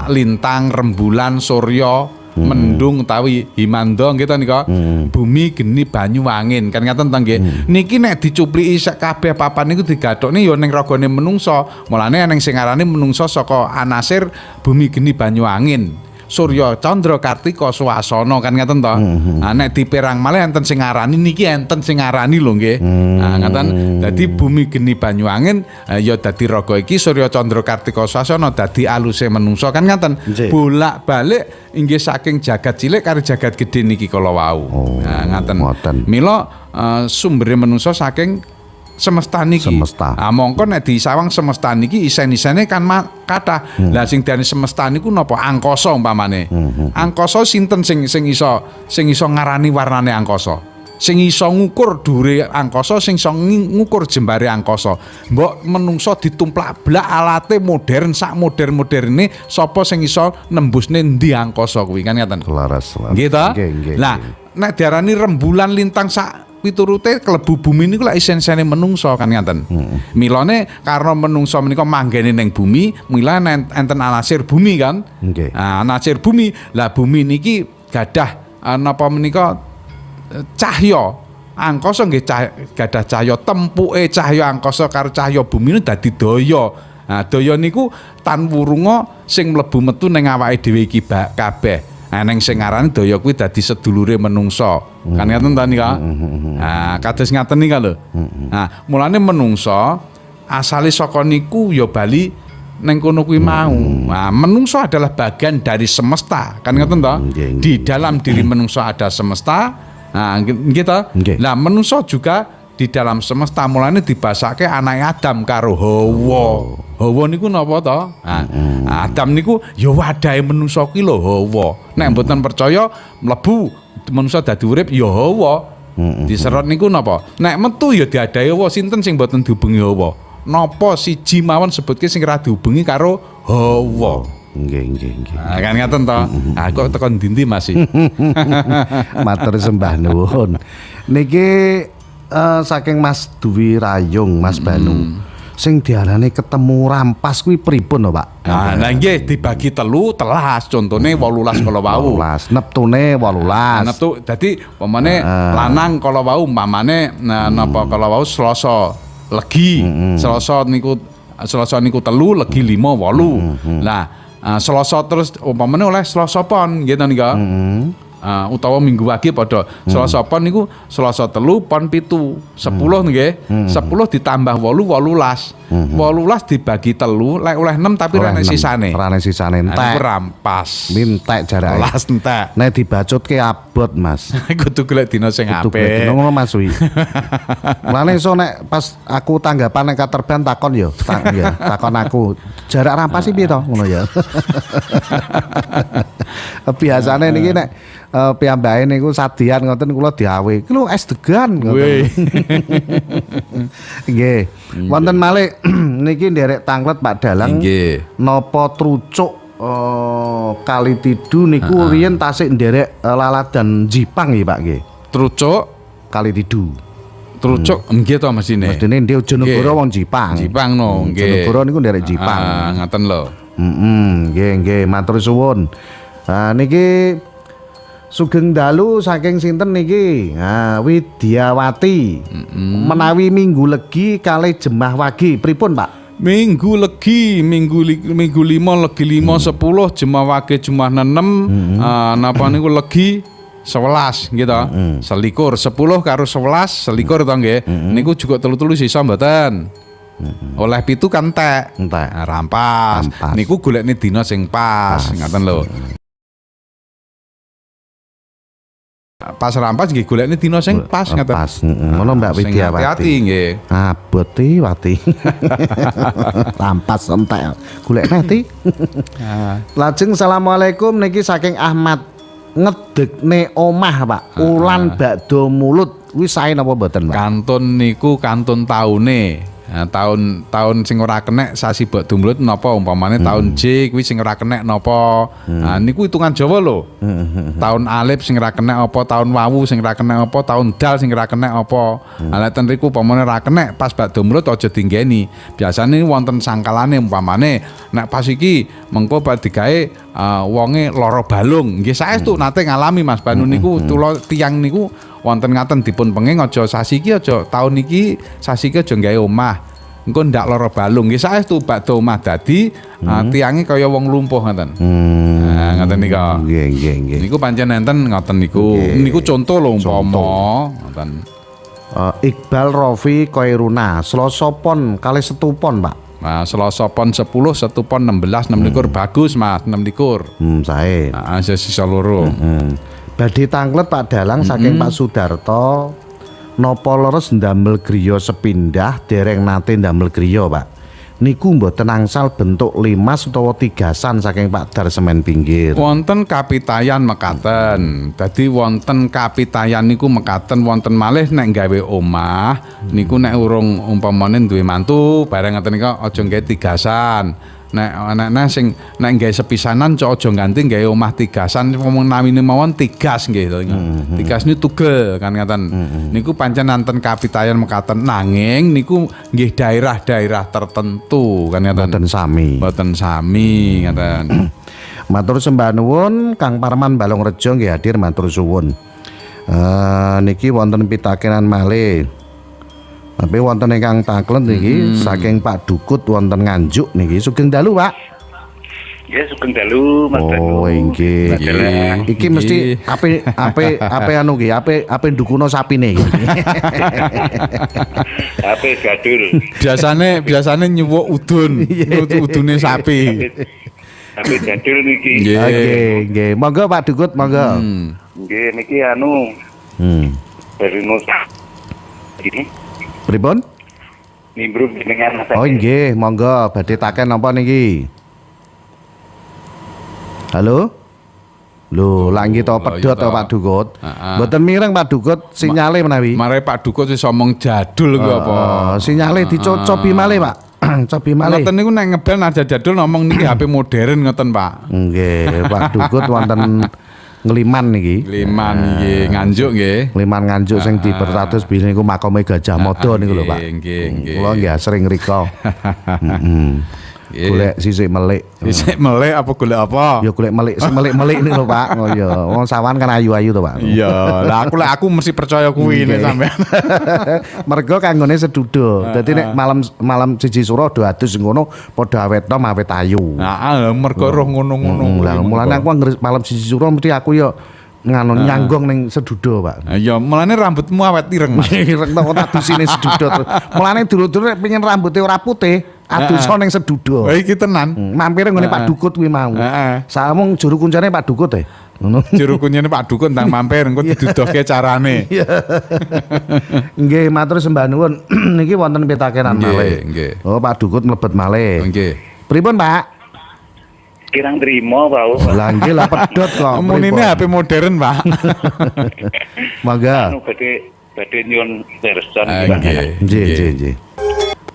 S3: lintang, rembulan, surya, mendung utawi himanda nggih to nika. Bumi, geni, banyu, angin kan ngaten to nggih. Niki nek dicupliki sak kabeh papan niku digathukne ya ning ragane menungsa. Mulane ning sing arane menungsa saka anasir bumi, geni, banyu, angin. Surya Candra Kartika Swasana kan ngaten to. Nek dipérang malih enten sing ngarani niki enten sing ngarani lho nggih. Ngaten. Dadi bumi geni banyu angin ya dadi raga iki Surya Candra Kartika Swasana dadi aluse menungso kan ngaten. Bolak-balik inggih saking jagat cilik karo jagat gedhe niki kala wau. Ngaten. Mila sumbere menungso saking semesta niki.
S2: Semesta.
S3: Mongko nek disawang semesta niki isen-isene kan kathah. Lah sing diarani semesta niku napa angkasa umpamane. Angkasa sinten sing iso ngarani warnane angkasa. Sing iso ngukur dhuwure angkasa, sing iso ngukur jembare angkasa. Mbok menungso ditumplak-blak alate modern sak moderne sapa sing iso nembusne ndi angkasa kuwi kan ngaten.
S2: Laras.
S3: Nggih ta? Lah nek diarani rembulan lintang sak piturute klebu bumi niku lak isen-isene menungso kan ngaten. Milane karena menungso menika manggene ning bumi, mila enten anasir bumi kan.
S2: Nggih.
S3: Anasir bumi. Lah bumi niki gadah napa menika cahya. Angkasa nggih gadah cahya, tempuke cahya angkasa karo cahya bumi niku dadi daya. Daya niku tan wurunga sing mlebu metu ning awake dhewe iki kabeh. Neng sing aran daya kuwi dadi sedulure menungso. Kan ngaten ta nika? Kados ngaten nika lho. Mulane menungso asale saka niku ya bali neng kono kuwi mau. Menungso adalah bagian dari semesta. Kan ngaten ta? Di dalam diri menungso ada semesta. Nggih ta? Lah menungso juga di dalam semesta mulane dibasake anake Adam karo Hawa. Hawa niku napa to? Adam niku ya wadahe menungso ki lho Hawa. Nek mboten percaya mlebu menungso dadi urip ya Hawa. Diserot niku napa? Nek metu ya diadahi Hawa, sinten sing mboten dihubungi Hawa? Napa siji mawon sebutke sing ora dihubungi karo Hawa?
S2: Nggih.
S3: Kan ngaten to. Kok tekan ndi Mas?
S2: Matur sembah nuwun. Niki saking Mas Dwi Rayung, Mas Banu. Sing diarani ketemu rampas kuwi pripun to, Pak?
S3: Nah nggih dibagi telu telas, contone 18 kala wau.
S2: 18, neptune 18.
S3: Neptu dadi pamane lanang kala wau umpamane napa kala wau Selasa Legi. Selasa niku telu, Legi 5, 8. Lah Selasa terus umpamane oleh Selasa pon nggih ta nika. Utawa minggu wage padha Selasa pon niku Selasa telu pon 7 10 nggih 10 ditambah 8 18 dibagi telu lek oleh 6 tapi ora nek sisane entek
S2: rampas mintek jarake
S3: 18 entek
S2: nek dibacutke abot Mas
S3: kudu golek dina sing apik
S2: ngono Mas Wi lane iso nek pas aku tanggapan nek katerban takon yo takon aku jarak rampas iki piye to ngono ya biasane niki nek piyambake niku sadian ngoten kula diawe. Iki lho es degan ngoten. Nggih. Wonten malih niki nderek tanglet Pak Dalang.
S3: Nggih.
S2: Napa trucuk Kali Tidu niku riyen tasik nderek laladan Jipang nggih Pak nggih.
S3: Trucuk
S2: Kali Tidu.
S3: Trucuk nggih to mesine.
S2: Mesine ndek Jonegoro wong Jipang.
S3: Jipang no nggih.
S2: Jonegoro niku nderek Jipang.
S3: Ngaten lho.
S2: Nggih matur suwun. Niki sugeng dalu saking sinten niki? Widyawati. Menawi Minggu Legi kalih Jemah Wage pripun, Pak?
S3: Minggu Legi, minggu 5 Legi 5 10 Jemah Wage Jemah 6 napa niku Legi 11 gitu. Selikur 10 karo 11 selikur to nggih. Niku juga telu-telu sisa mboten. Oleh pitu kan entek. Rampas. Niku golekne dina sing pas, ngaten lho. Pas rampas nggih golekne dina sing pas ngaten.
S2: Pas. Ngono Mbak Widyawati.
S3: Hati-hati nggih.
S2: Abote wati. Rampas entek. Golekne ati. Lajeng asalamualaikum niki saking Ahmad ngedekne omah Pak. Ulan bakdo mulut. Kuwi sae napa mboten Pak?
S3: Kantun niku kantun taune. Tahun sing ora kenek sasi bakdo mulut napa umpamane tahun J kuwi sing ora kenek napa. Niku hitungan Jawa lho. Tahun Alif sing ora kenek apa, tahun Wawu sing ora kenek apa, tahun Dal sing ora kenek apa. Lah ten riku umpamane ora kenek pas bakdo mulut aja dinggeni. Biasane wonten sangkalane umpamane nek pas iki mengko bad digawe wonge lara balung. Nggih saestu nate ngalami Mas Banu niku kula tiyang niku wonten ngaten dipun penging aja sasi iki aja tahun iki sasi iki aja gawe omah. Engko ndak lara balung. Nggih saestu bakdo omah dadi tiange kaya wong lumpuh ngoten. Nah, ngoten nika.
S2: Nggih.
S3: Niku pancen enten ngoten niku. Niku contoh lho umpama ngoten.
S2: Iqbal Rofi Koiruna, Selasa Pon kalih Setu Pon, Pak.
S3: Nah, Selasa Pon 10, Setu Pon 16, 26 bagus Mas, 26.
S2: Sae.
S3: Nah, sisa loro.
S2: Badhe tanglet Pak Dalang saking Pak Sudarto. Napa leres ndamel griya sepindah dereng nate ndamel griya, Pak. Niku mboten angsal bentuk limas utawa tigasan saking Pak Dar semen pinggir.
S3: Wonten kapitayan mekaten. Dadi wonten kapitayan niku mekaten wonten malih nek gawe omah niku nek urung umpamane duwe mantu bareng ngoten nika aja gawe tigasan. Nek sing nek gawe sepisanan aja ganti gawe omah tigasan wong namine mawon tigas nggih to. Tigas niku tugel kan ngaten. Niku pancen nanten kapitayan mekaten nanging niku nggih daerah-daerah tertentu kan ngaten. Mboten sami ngaten.
S2: Matur sembah nuwun Kang Parman Balongrejo nggih hadir matur suwun. Niki wonten pitakenan malih. Tapi wonten ingkang taklet niki saking Pak Dukut wonten Nganjuk niki sugeng dalu, Pak.
S4: Ya sugeng dalu Mas Danu.
S2: Oh, nggih. Iki mesti ape anu nggih, ape ndukuno sapine iki.
S4: Ape gadul.
S3: Biasane nyuwuk udune sapi.
S4: Ape gadul niki.
S2: Nggih. Monggo Pak Dukut, monggo.
S4: Nggih niki anu. Dari Nusa. Ini
S2: Pripun?
S4: nimbrung jenengan Mas.
S2: Oh nggih, monggo badhe taken napa niki? Halo? Lho, lak nggih to pedhot to Pak Dukut. Mboten mireng Pak Dukut sinyale menawi.
S3: Mare Pak Dukut wis omong jadul ku apa?
S2: Sinyale dicobi malih, Pak. Cobi malih.
S3: Ngoten niku nek ngebel nada jadul ngomong niki HP modern ngoten, Pak.
S2: Nggih, Pak Dukut wonten Ngeliman niki.
S3: Ngeliman nggih, Nganjuk nggih.
S2: Ngeliman Nganjuk sing dipertatus bilih niku makome Gajah Mada niku lho, Pak.
S3: Nggih.
S2: Kula nggih sering rika. Golek sisik melik.
S3: Sisik melik apa golek apa?
S2: Ya golek melik, melik niku lho, Pak. Oh ya, wong sawan kan ayu-ayu to, Pak.
S3: Iya, lah aku mesti percaya kuwi nek sampean.
S2: Mergo kanggone sedudo. Dadi nek malam siji suro do adus ngono padha awetno awet ayu.
S3: Heeh, mergo roh ngono-ngono.
S2: Lah mulane aku malam siji suro mesti aku ya nganu nyanggong ning sedudo, Pak.
S3: Iya, mulane rambutmu awet ireng, Mas.
S2: Ireng to adusine sedudo terus. Mulane dulu-dulu nek pengen rambute ora putih, aduso ning sedudo.
S3: Oh iki tenan.
S2: Mampire nggone Pak Dukut kuwi mau.
S3: Heeh.
S2: Samung juru kuncane Pak Dukut ngono.
S3: Juru kuncane Pak Dukut ndang mampir engko didudohke carane.
S2: Nggih, matur sembah nuwun. Niki wonten pitakenan malih.
S3: Nggih.
S2: Oh, Pak Dukut mlebet malih.
S3: Nggih.
S2: Pripun, Pak?
S4: Kirang trimo Pak.
S2: Lah nggih lah pedhot kok.
S3: Munine HP modern, Pak.
S2: Mangga.
S4: Anu badhe nyuwun person
S2: Nggih.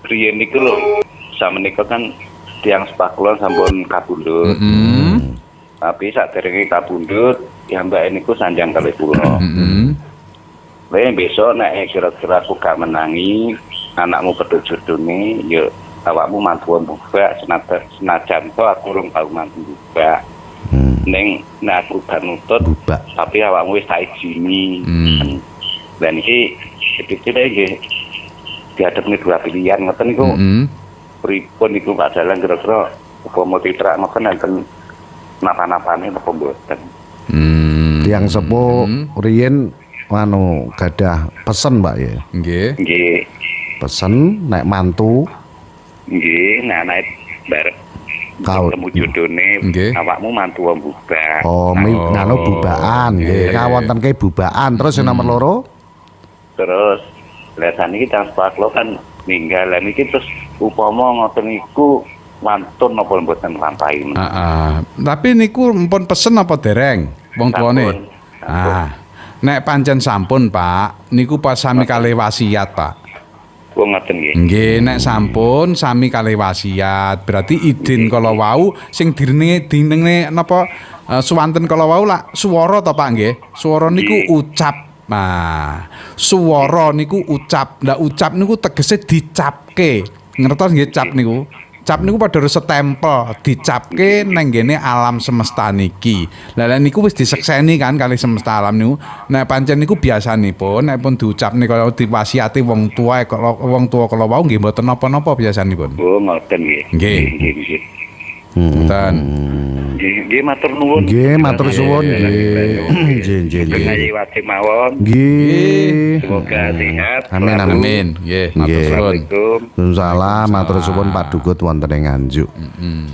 S4: Riyen niku lho, samenika kan tiyang sepakulon sampun kabundut. Tapi saderenge kabundut, ya mbak niku sanjang kalih kula. Besok nek kira-kira aku gak menangi, anakmu pedhot jodone, ya awakmu mantu mbak senajan to aku urung tau mantu mbak. Ning nek aku gak nutut, tapi awakmu wis tak izini. Dan iki sebetulnya nggih dihadapne dua pilihan ngoten niku. Pripun niku Pak Dalang kira-kira upama ditrak ngoten enten napa-napane apa mboten.
S2: Tiyang sepuh riyen anu gadah pesen, Mbak ya.
S4: Nggih.
S2: Pesen nek mantu
S4: nggih, nek barep ketemu jodone awakmu mantu mbubak.
S2: Oh, nganu bubaan nggih. Ngawontenke bubaan terus yang nomor loro.
S4: Terus lah saniki transport lo kan ninggal lan iki terus upama ngoten niku wantun apa mboten lampahi.
S3: Tapi niku mpun pesen apa dereng wong tuane? Nek pancen sampun, Pak, niku pas sami kalih wasiat, Pak.
S4: Wong ngoten nggih.
S3: Nggih, nek sampun sami kalih wasiat, berarti idin kala wau sing dinenge napa suwanten kala wau lak swara to, Pak nggih. Swara niku ucap. Nah, swara niku ucap. Lah ucap niku tegese dicapke. Ngertos nggih cap niku? Cap niku padha setempel dicapke nang ngene alam semesta niki. Lah niku wis disekseni kan kali semesta alam niku. Nek pancen niku biasanipun nek pun diucapne kaya diwasiati wong tua kala wau nggih mboten napa-napa biasanipun.
S4: Oh, ngoten nggih.
S3: Nggih. Ngoten.
S4: Nggih matur nuwun.
S2: Nggih, matur suwun nggih. Nggih.
S4: Ngayi wajib mawon.
S2: Nggih.
S4: Semoga sehat.
S2: Amin,
S4: selalu.
S3: Amin. Nggih, matur
S2: Nggih.
S3: suwun.
S4: Assalamualaikum.
S2: Salam matur suwun Pak Dugut wonten ing Nganjuk.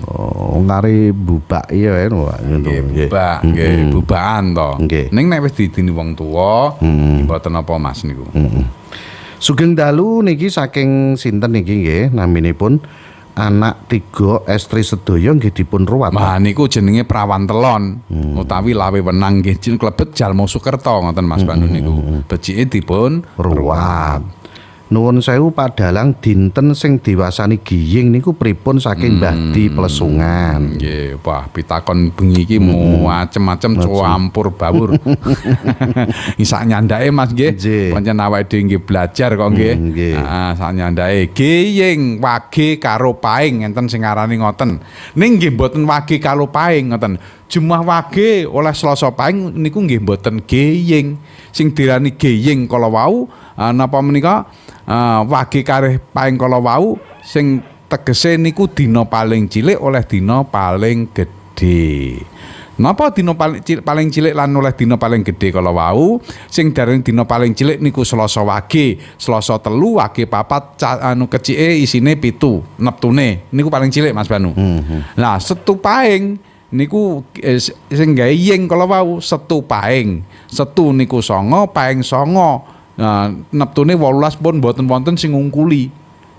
S2: Oh, ngari bubak iya Pak ngono.
S3: Bubak, nggih, bubakan to.
S2: Nggih.
S3: Ning nek wis didini wong tuwa, mboten apa Mas niku.
S2: Sugeng dalu niki saking sinten niki nggih naminipun anak 3 estri sedaya nggih dipun ruwat.
S3: Nah niku jenenge prawan telon utawi lawe wenang nggih klebet Jalmo Sukerto ngoten Mas Banu niku. Becike dipun
S2: Ruwat. Nuwun sewu Pak Dalang dinten sing diwasani giying niku pripun saking Mbah Di Plesungan.
S3: nggih, wah pitakon bengi iki macem-macem campur baur. Sak nyandake Mas nggih.
S2: Nggih.
S3: Pancen awake dhewe nggih belajar kok nggih.
S2: Nggih.
S3: Heeh, sak nyandake giying wage karo paing enten sing ngarani ngoten. Ning nggih mboten wage karo paing ngoten. Jumlah wage oleh Selasa paing niku nggih mboten giying. Sing dirani giying kala wau napa menika wage kareh paing kala wau sing tegese niku dina paling cilik oleh dina paling gedhe. Napa dina paling cilik lan oleh dina paling gedhe kala wau sing dareng dina paling cilik niku Selasa wage, Selasa telu wage papat kecike isine 7 neptune niku paling cilik Mas Banu. Lah Setu paing niku sing gawe ying kala wau Setu paing. Setu niku 9, paing 9. Neptune 18 pun mboten wonten sing ngungkuli.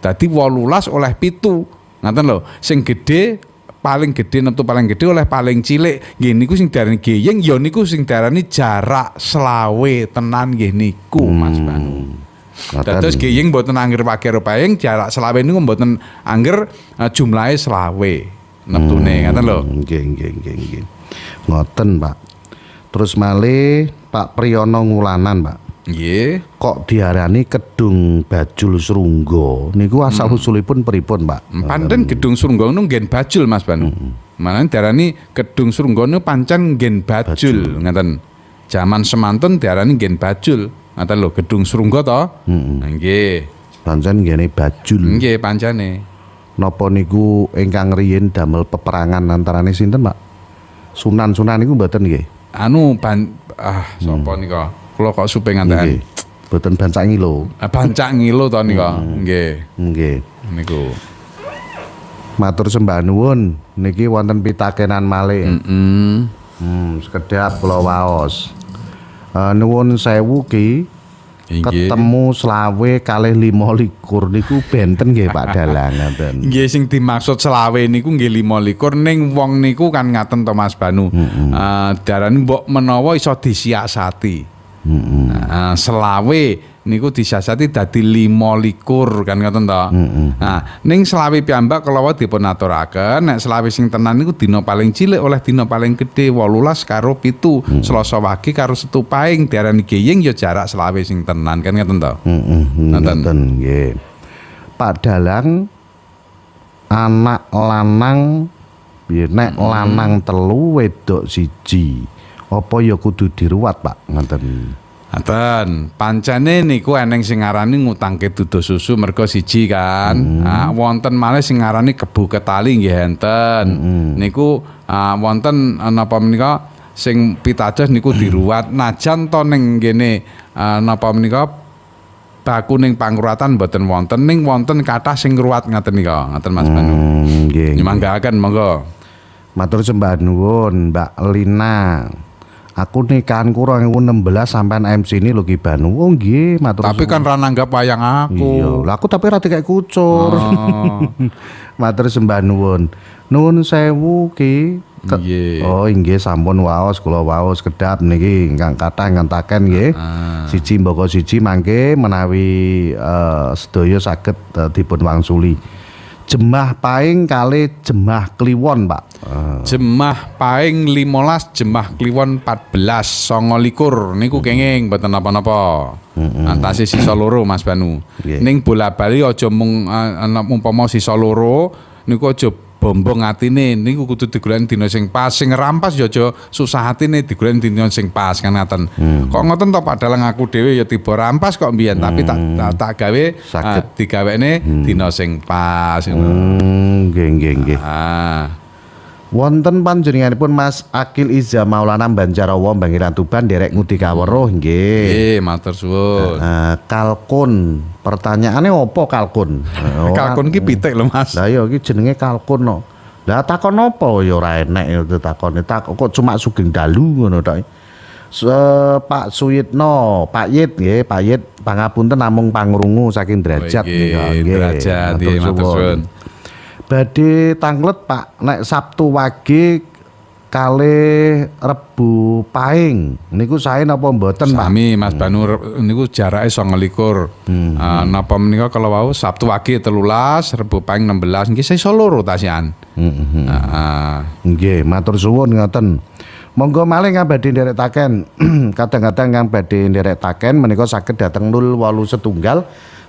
S3: Dadi 18 oleh 7. Ngaten lho. Sing gedhe paling gedhe neptu paling gedhe oleh paling cilik. Nggih niku sing diarani geyeng ya niku sing diarani jarak selawe tenan nggih niku Mas Banu. Dados geyeng mboten angger wage karo paing, jarak selawe niku mboten angger jumlahe selawe. Neptune ngaten lho.
S2: Nggih. Ngoten, Pak. Terus malih Pak Priyono Ngulanan, Pak.
S3: Nggih.
S2: Kok diarani Kedung Bajul Srungga niku asal usulipun pripun, Pak?
S3: Pancen Gedung Srungga niku nggen bajul Mas Banu. Malah diarani Gedung Srungga niku pancen nggen bajul ngaten. Jaman semanten diarani nggen bajul. Ngaten lho Gedung Srungga to? Nggih.
S2: Pancen nggene bajul.
S3: Nggih pancene.
S2: Napa niku ingkang riyin damel peperangan antarane sinten, Pak? Sunan-sunan niku mboten nggih?
S3: Sapa nika? Kula kok supe nganten.
S2: Nggih. Mboten Bancak Ngilo.
S3: Bancak Ngilo to nika. Nggih. Niku.
S2: Matur sembah nuwun niki wonten pitakenan malih. Sekedap kula waos. Nuwun sewu ki ketemu selawe kalih 25 niku benten nggih Pak Dalang ngaten.
S3: Nggih sing dimaksud selawe niku nggih 25 ning wong niku kan ngaten to Mas Banu. Darane mbok menawa iso disiasati. Selawe niku disiasati dadi 25 kan ngoten to. Nah, ning selawe piyambak kala dipun aturaken nek selawe sing tenan niku dina paling cilik oleh dina paling gedhe 18 karo 7. Selasa wage karo Setu paing diarani geyeng ya jarak selawe sing tenan kan ngoten to.
S2: Ngoten nggih. Pak Dalang anak lanang nek lanang 3 wedok 1. Apa ya kudu diruwat, Pak? Ngoten.
S3: Ngaten, pancene niku eneng sing ngarani ngutangke duduh susu mergo 1 kan. Wonten malih sing ngarani kebu ketali nggih enten. Niku wonten napa menika sing pitados niku diruwat najan to ning kene napa menika baku ning pangruwatan mboten wonten ning wonten kathah sing ngruwat ngaten nika. Ngaten Mas Banu.
S2: Nggih.
S3: Nyemanggaken monggo.
S2: Matur sembah nuwun Mbak Lina. Aku nikahanku 2016 sampean MC ini lho Ki Banu. Oh nggih, matur suwun.
S3: Tapi kan ra nanggap wayang aku.
S2: Iya, lah aku tapi ra dikek kucur. Matur sembah nuwun. Nuwun sewu Ki.
S3: Nggih.
S2: Oh nggih sampun waos kula waos kedap niki ingkang kathah ngentaken nggih. Siji mbaka siji mangke menawi sedaya saged dipun wangsuli. Jemah paing kali jemah kliwon, Pak.
S3: Jemah paing 15, jemah kliwon 14, 29 niku kenging mboten napa-napa. Antase sisa loro Mas Banu. Ning bola-bali aja mung umpama sisa loro niku aja bombong atine niku kudu digoleki dina sing pas. Sing rampas ya aja susah atine digoleki dina sing pas kan ngaten. Kok ngoten to Pak Dalang aku dhewe ya tiba rampas kok mbiyen tapi tak gawe digawekne dina sing pas ngono.
S2: Nggih. Wonten panjenenganipun Mas Akil Iza Maulana Banjarawa Bangiran Tuban derek ngudi kawruh nggih.
S3: Matur suwun.
S2: Kalkun. Pertanyaannya opo kalkun?
S3: Kalkun ki pitik lho Mas.
S2: Lah ya iki jenenge kalkun no. Lah takon apa ya ora enek itu takone. Kok cuma sugeng dalu ngono tok. Pak Suyitno, Pak Yit nggih, Pak Yit pangapunten namung pangrungu saking derajat
S3: nggih. Derajat nggih matur suwun.
S2: Badhe tanglet Pak nek Sabtu Wage kalih Rebu Paing niku sae napa mboten Pak?
S3: Sami Mas Banu niku jarake 29. Napa menika kalau wau Sabtu Wage 13, Rebu Paing 16 nggih iso loro tasian.
S2: Nggih, matur suwun ngoten. Monggo malih kang badhe nderekaken kadang-kadang kang badhe nderekaken menika saged dhateng 081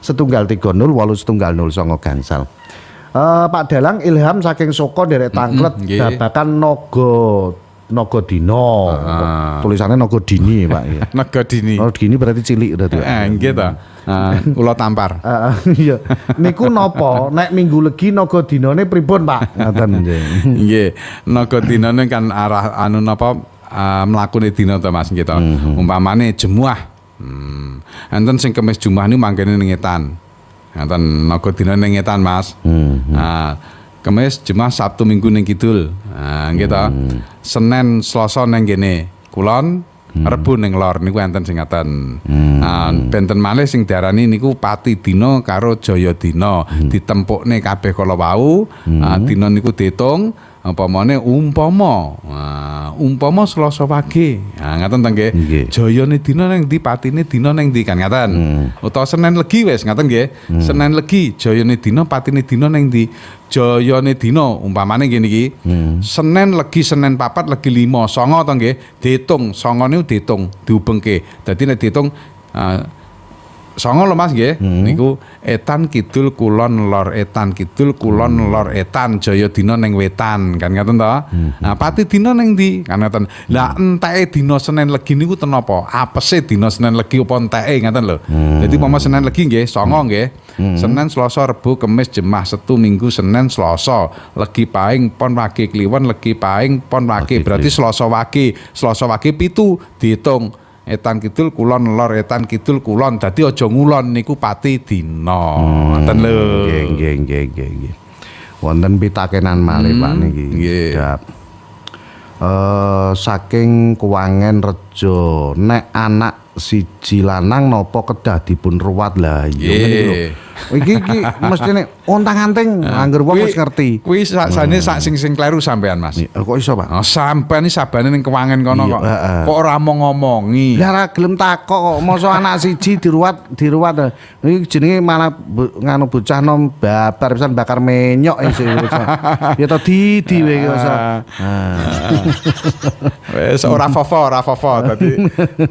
S2: 130 8109 gangsal. Pak Dalang Ilham saking Soko derek tanglet babakan Naga Dina. Tulisannya Naga Dini Pak ya.
S3: Naga Dini.
S2: Naga Dini berarti cilik berarti.
S3: Nggih ta. Kula tampar.
S2: Iya. Niku napa nek minggu legi Naga Dinane pripun Pak? Ngoten nggih.
S3: Nggih. Naga Dinane kan arah anu napa mlakune dina to Mas nggih to. Umpamane Jemuah. Enten sing Kemis Jumat niku mangkene ning Etan. Ngaten naga dina ning Etan Mas. Kemis, Jumat, Sabtu, Minggu ning kidul. Nggih to. Senin, Selasa ning kene kulon, Rebu ning lor niku enten sing ngaten. Benten malih sing diarani niku Pati dina karo Jaya dina. Ditempukne kabeh kala wau. Dina niku diitung umpamane umpama Selasa Wage. Ngaten ta nggih. Jayane dina ning ndi, patine dina ning ndi kan ngaten. Utawa Senin Legi wis ngaten nggih. Senin Legi jayane dina, patine dina ning ndi. Jayane dina umpamane ngene iki. Senin Legi, Senin 4, Legi 5, 9 to nggih. Diitung 9 niku diitung, diubengke. Dadi nek diitung 9 lho Mas nggih. Niku Etan Kidul Kulon Lor Etan Kidul Kulon Lor Etan Jaya dina ning wetan kan ngoten to. Pati dina ning ndi kan ngoten. Lah enteke dina Senin Legi niku ten apa? Apese dina Senin Legi apa enteke ngoten lho. Dadi umpama Senin Legi nggih 9 nggih. Senin Selasa Rebu Kemis Jemah Setu Minggu Senin Selasa Legi Paing Pon Wage Kliwon Legi Paing Pon Wage berarti Selasa Wage 7 diitung Etan Kidul Kulon Lor Etan Kidul Kulon dadi aja ngulon niku pati dina. Ngoten lho.
S2: Nggih. Wonten pitakenan malih Pak niki.
S3: Nggih.
S2: Saking Kuwangen Rejo nek anak siji lanang napa kedah dipun ruwat lah iya ngene lho. Iki mestine ontang-anting angger wong wis ngerti.
S3: Kuwi sakjane sak sing kleru sampean Mas.
S2: Kok iso Pak?
S3: Sampean iki sabane ning Kewangen kono kok. Kok ora mau ngomongi.
S2: Lah ora gelem takok kok mosok anak siji diruwat. Iki jenenge malah nganu bocah nom babar pisan bakar menyok sing ya to didi wae iki
S3: wis ora fofo.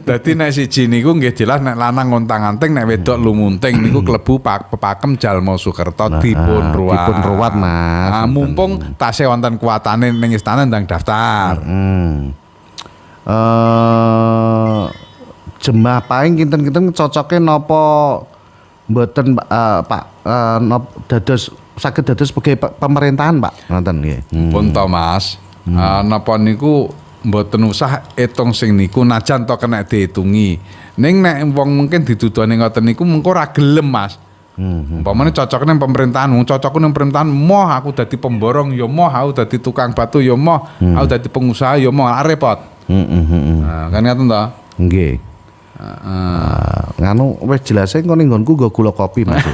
S3: Dadi nek siji niku nggih jelas nek lanang ngontang-anting nek wedok lumunting niku klebu pepakem Jalma Sukerto dipun ruwat Mas. Mumpung tasih wonten kuwatane ning istana ndang daftar.
S2: Jemah Paing kinten-kinten cocoke napa mboten Pak dados saged dados sebagai pemerintahan Pak ngoten nggih.
S3: Pun to Mas. Napa niku mboten usah etung sing niku najan to kena diitungi. Ning nek wong mungkin didudoni ngoten niku mengko ora gelem Mas. Umpamane cocok ning pemerintahan, cocok ning pemerintahan, moh aku dadi pemborong ya moh, aku dadi tukang batu ya moh, aku dadi pengusaha ya moh, repot. Kan ngoten to?
S2: Nggih. Nganu wis jelase engko ning nggonku nggo gula kopi Mas.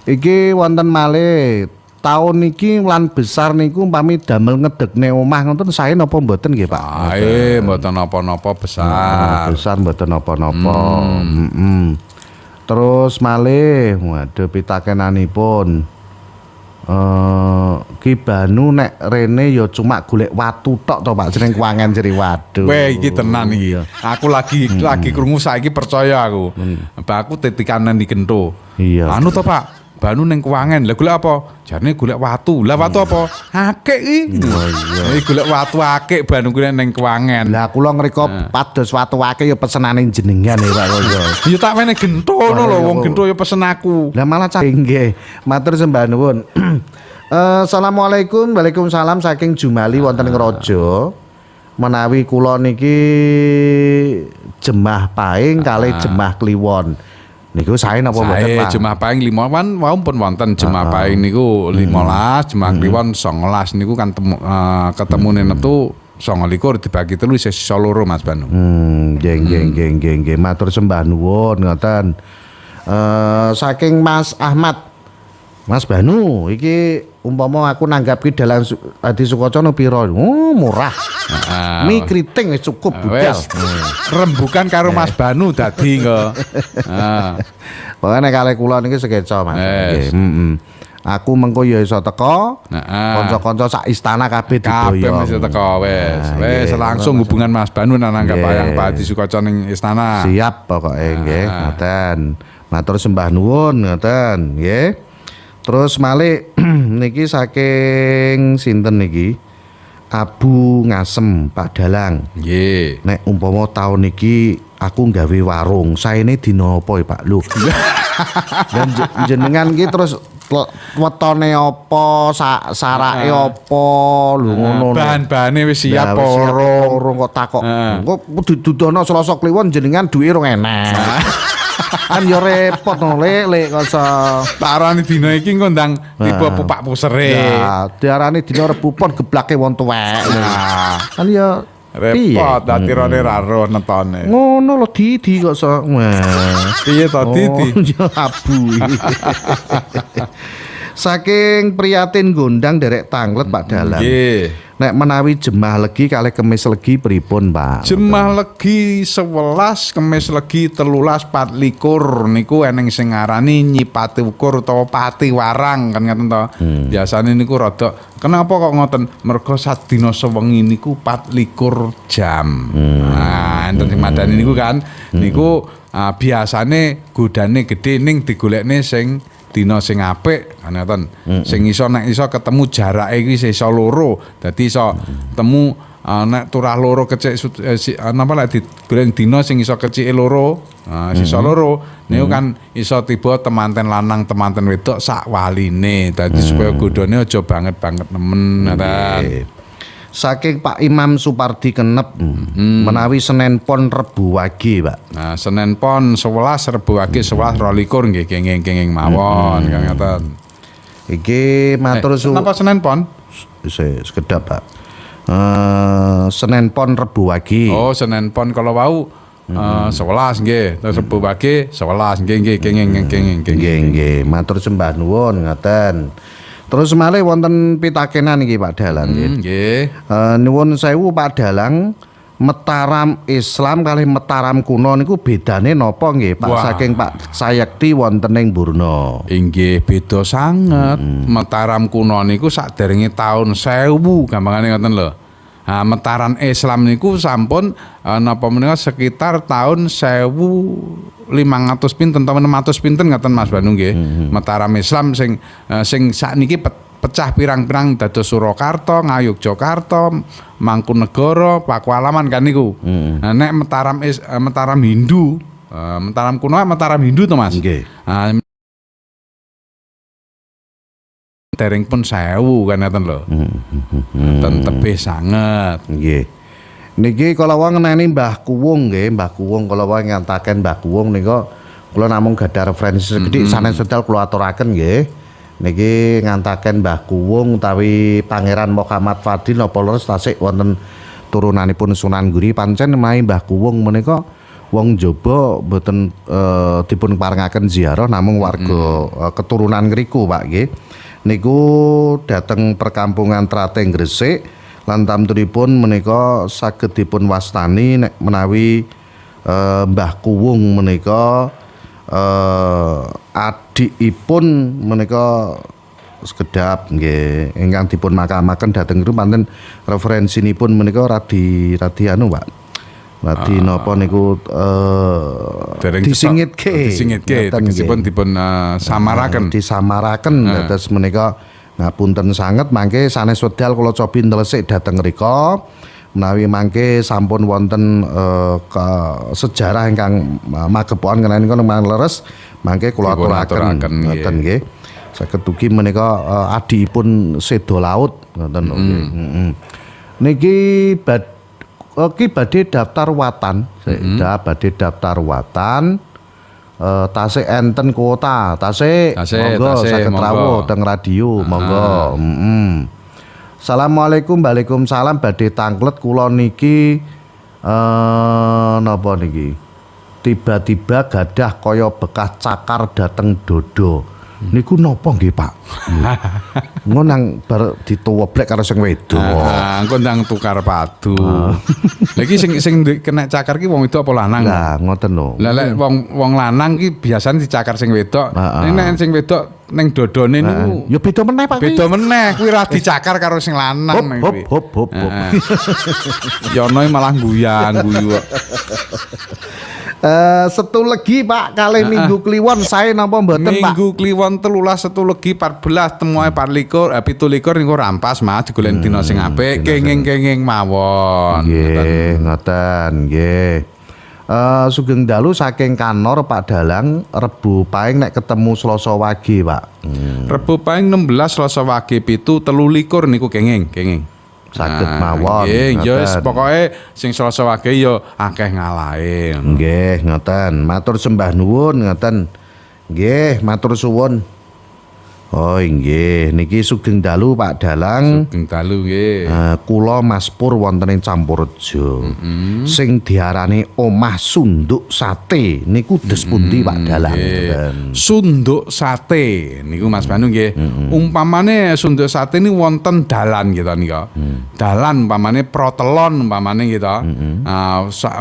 S2: Iki wonten malih tahun niki lan besar niku umpami damel ngedekne omah ngoten sae napa mboten nggih Pak?
S3: Mboten napa-napa besar.
S2: Besar mboten napa-napa. Terus malih waduh pitakenanipun Ki Banu nek rene ya cuma golek watu tok to Pak jeneng Kuwangen Jeri waduh.
S3: Weh iki tenan iki. Aku lagi krungu saiki percaya aku. Mbak aku titikanan di Gento.
S2: Iya.
S3: Anu to Pak, Banu ning Kuwangen. Lah golek apa? Jarene golek watu. Lah watu apa? Akik iki. Iki golek watu akik Banu kuwi ning Kuwangen.
S2: Lah kula ngrika pados watu akik ya pesenane jenengan ya Pak.
S3: Ya tak wene Gento ngono lho, wong Gento ya pesen aku.
S2: Lah malah nggih. Matur sembah nuwun. Assalamualaikum, waalaikumsalam saking Jumali wonten ing Raja. Menawi kula niki Jemah Paing kalih Jemah Kliwon. Niku sae napa mboten,
S3: Sae
S2: Pak?
S3: Jemah Paing 5 kan wau pun wonten Jemah Paing niku 15, Jemah Kliwon 19 niku kan ketemune metu 29 dibagi 3 sisa 2 Mas Banu.
S2: Nggih. Matur sembah nuwun ngoten. Saking Mas Ahmad. Mas Banu, iki umpama aku nanggapi dalan Adi Sukocana pira? Oh, murah. Mie kriting wis cukup budal.
S3: Rembukan karo Mas Banu dadi engko.
S2: Pokoknya kalih kula niki sekeca Mas. Nggih, Aku mengko ya iso teko. Kanca-kanca sak istana kabeh
S3: Kabeh
S2: diboyo.
S3: mesti teko wis langsung hubungan Mas Banu nang nanggap wayang Pak Adi Sukocana ning istana.
S2: Siap pokoke nggih, ngoten. Matur sembah nuwun ngoten, nggih. Terus malih niki saking sinten niki? Abu Ngasem Pak Dalang.
S3: Nggih.
S2: Nek umpama taun niki aku nggawe warung, saene dina apa ya Pak? Lho. Dan jenengan iki terus wetone apa, sarake apa, lho ngono.
S3: Bahan-bahane wis siap
S2: Loro kok takok. Kok dudono Selasa Kliwon jenengan duwe rong enek. Kan yo repot no lek kasa.
S3: Tarane dina iki engko ndang tipe pupak pusere.
S2: Ya, diarani dina Rebu Pon geblake wong tuwek. Kan yo
S3: repot dadi rone raro netone.
S2: Ngono lho Didi kok so.
S3: Piye to Didi?
S2: Ya abu. Saking priyatin gondang derek tanglet Pak Dalang.
S3: Nggih.
S2: Nek menawi Jemah Legi kalih Kemis Legi pripun, Pak?
S3: Jemah Legi 11, Kemis Legi 13, 24 niku eneng sing ngarani Nyi Pati Ukur utawa Pati Warang kan ngoten to. Biasane niku rada kenapa kok ngoten? Mergo sadina sewengi niku 24 jam. Nah, enten sing madani niku kan niku biasane godane gedhe ning digolekne sing dina sing apik kan ngoten. Sing iso nek iso ketemu jarake iki iso loro. Dadi iso temu nek turah loro kecik napa lek digoreng dina sing iso kecike loro, sisa loro niku kan iso tiba temanten lanang temanten wedok sak waline. Dadi supaya godhone aja banget-banget nemen ngoten.
S2: Saking Pak Imam Supardi Kenep menawi Senin Pon Rebu Wage, Pak.
S3: Nah, Senin Pon 11 Rebu Wage 11 22 nggih kenging mawon kan ngoten.
S2: Iki matur suwun.
S3: Napa Senin Pon?
S2: Sekedap, Pak. Senin Pon Rebu Wage.
S3: Oh, Senin Pon kalau wau 11 nggih, terus Rebu Wage 11 nggih kenging.
S2: Nggih, matur sembah nuwun ngoten. Terus malih wonten pitakenan iki Pak Dalang nggih.
S3: Nggih.
S2: Nuwun sewu Pak Dalang, Mataram Islam kalih Mataram kuno niku bedane napa nggih Pak?
S3: Wah.
S2: Saking Pak Sayekti wonten ing Burna.
S3: Inggih beda sanget. Mataram kuno niku sakderenge taun 1000 gampangane ngoten lho. Nah, Mataram Islam niku sampun napa menika sekitar tahun 1500 pinten atau 600 pinten ngoten Mas Banu nggih. Mataram Islam sing sakniki pecah pirang-pirang dados Surakarta, Ngayogyakarta, Mangkunegara, Pakualaman kan niku. Nah, nek Mataram Hindu, Mataram kuno Mataram Hindu to Mas.
S2: Nggih.
S3: Dereng pun 1000 kan ngoten lho. Ten tebih sanget.
S2: Nggih. Niki kala wau ngenani Mbah Kuwung nggih, Mbah Kuwung kala wau ngantaken Mbah Kuwung nika kula namung gadah referensi sedhik sanes sedal kula aturaken nggih. Niki ngantaken Mbah Kuwung utawi Pangeran Muhammad Fadil napa leres tasik wonten turunanipun Sunan Giri pancen main Mbah Kuwung menika wong jaba mboten dipun parengaken ziarah namung warga keturunan ngriku Pak nggih. Niku dateng perkampungan Trateng Gresik lan tamtunipun menika saged dipun wastani nek menawi Mbah Kuwung menika adikipun menika sekedap nggih ingkang dipun makamaken dhateng niku panten referensinipun menika radi anu Pak. Radi napa niku
S3: disingitke tegesipun dipun samaraken.
S2: Disamaraken dados menika ngapunten sanget mangke sanes wedal kula cobi ndelesik dhateng mrika menawi mangke sampun wonten sejarah ingkang magepokan ngenani kono leres mangke kula aturaken ngoten nggih. Saged ugi menika adikipun Sedo Laut ngoten lho nggih. Niki badhe daftar watan, badhe daftar watan. Tasik enten kuota, tasik monggo saged rawuh teng radio monggo. Assalamualaikum, waalaikumsalam, badhe tanglet kula niki napa niki? Tiba-tiba gadah kaya bekas cakar dateng dodo. Niku napa nggih, Pak? Engko nang bar ditoweblek karo sing wedok.
S3: Engko ndang tukar padu. Lagi sing kena cakar ki wong wedok apa lanang?
S2: Lah ngoten lho.
S3: Lah lek wong lanang ki biasane dicakar sing wedok. Nek sing wedok ning dodone niku
S2: ya beda meneh, Pak.
S3: Beda meneh, kuwi ra dicakar karo sing lanang kuwi.
S2: Hop.
S3: Yono malah guyu.
S2: Setu legi Pak kali minggu kliwon saya napa mboten Pak?
S3: Minggu kliwon 13 setu legi 14 temoe 24 17 niku rampas Mas digoleki dina sing apik kenging-kenging mawon.
S2: Nggih, ngoten nggih. Sugeng dalu saking kanor Pak Dalang Rebu Paing nek ketemu Selasa Wage Pak.
S3: Rebu Paing 16 Selasa Wage 7 23 niku kenging.
S2: Saged mawon.
S3: Nggih, ya wis pokoke sing Selasa Wage ya akeh ngalahe.
S2: Nggih, ngoten. Matur sembah nuwun ngoten. Nggih, matur suwun. Oh nggih, niki sugeng dalu Pak Dalang.
S3: Sugeng dalu nggih.
S2: Kula Mas Pur wonten ing Campurjo. Sing diarani omah sunduk sate niku des pundi Pak Dalang?
S3: Sunduk sate niku Mas Banu nggih. Umpamane sunduk sate ini wonten dalan gitu nika. Dalan umpamane protelon umpamane gitu.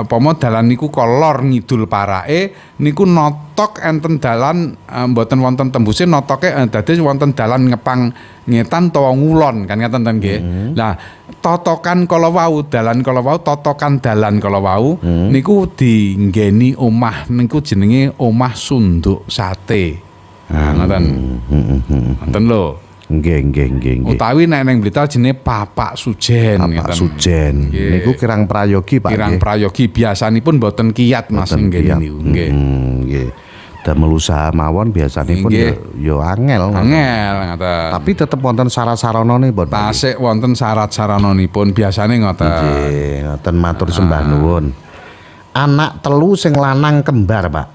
S3: Upama dalan niku kolor ngidul parake niku notok enten dalan mboten wonten tembuse notoke dadi wonten dalan ngepang ngetan utawa ngulon kan ngaten ten nggih. Nah, totokan kala wau dalan kala wau totokan dalan kala wau niku dinggeni omah niku jenenge omah sunduk sate. Nah, ngoten. Ngoten lho.
S2: Nggih.
S3: Utawi nek ning Blitar jenenge Papak Sujen
S2: ngeten. Papak Sujen. Niku kirang prayogi Pak.
S3: Kirang prayogi biasanipun mboten kiyat Mas nggih niku. Nggih.
S2: Damel usaha mawon biasanipun ya angel
S3: ngoten.
S2: Tapi tetep wonten syarat-saranane pun.
S3: Tasik wonten syarat-sarananipun biasane ngoten.
S2: Nggih, ngoten matur sembah nuwun. Anak telu sing lanang kembar, Pak.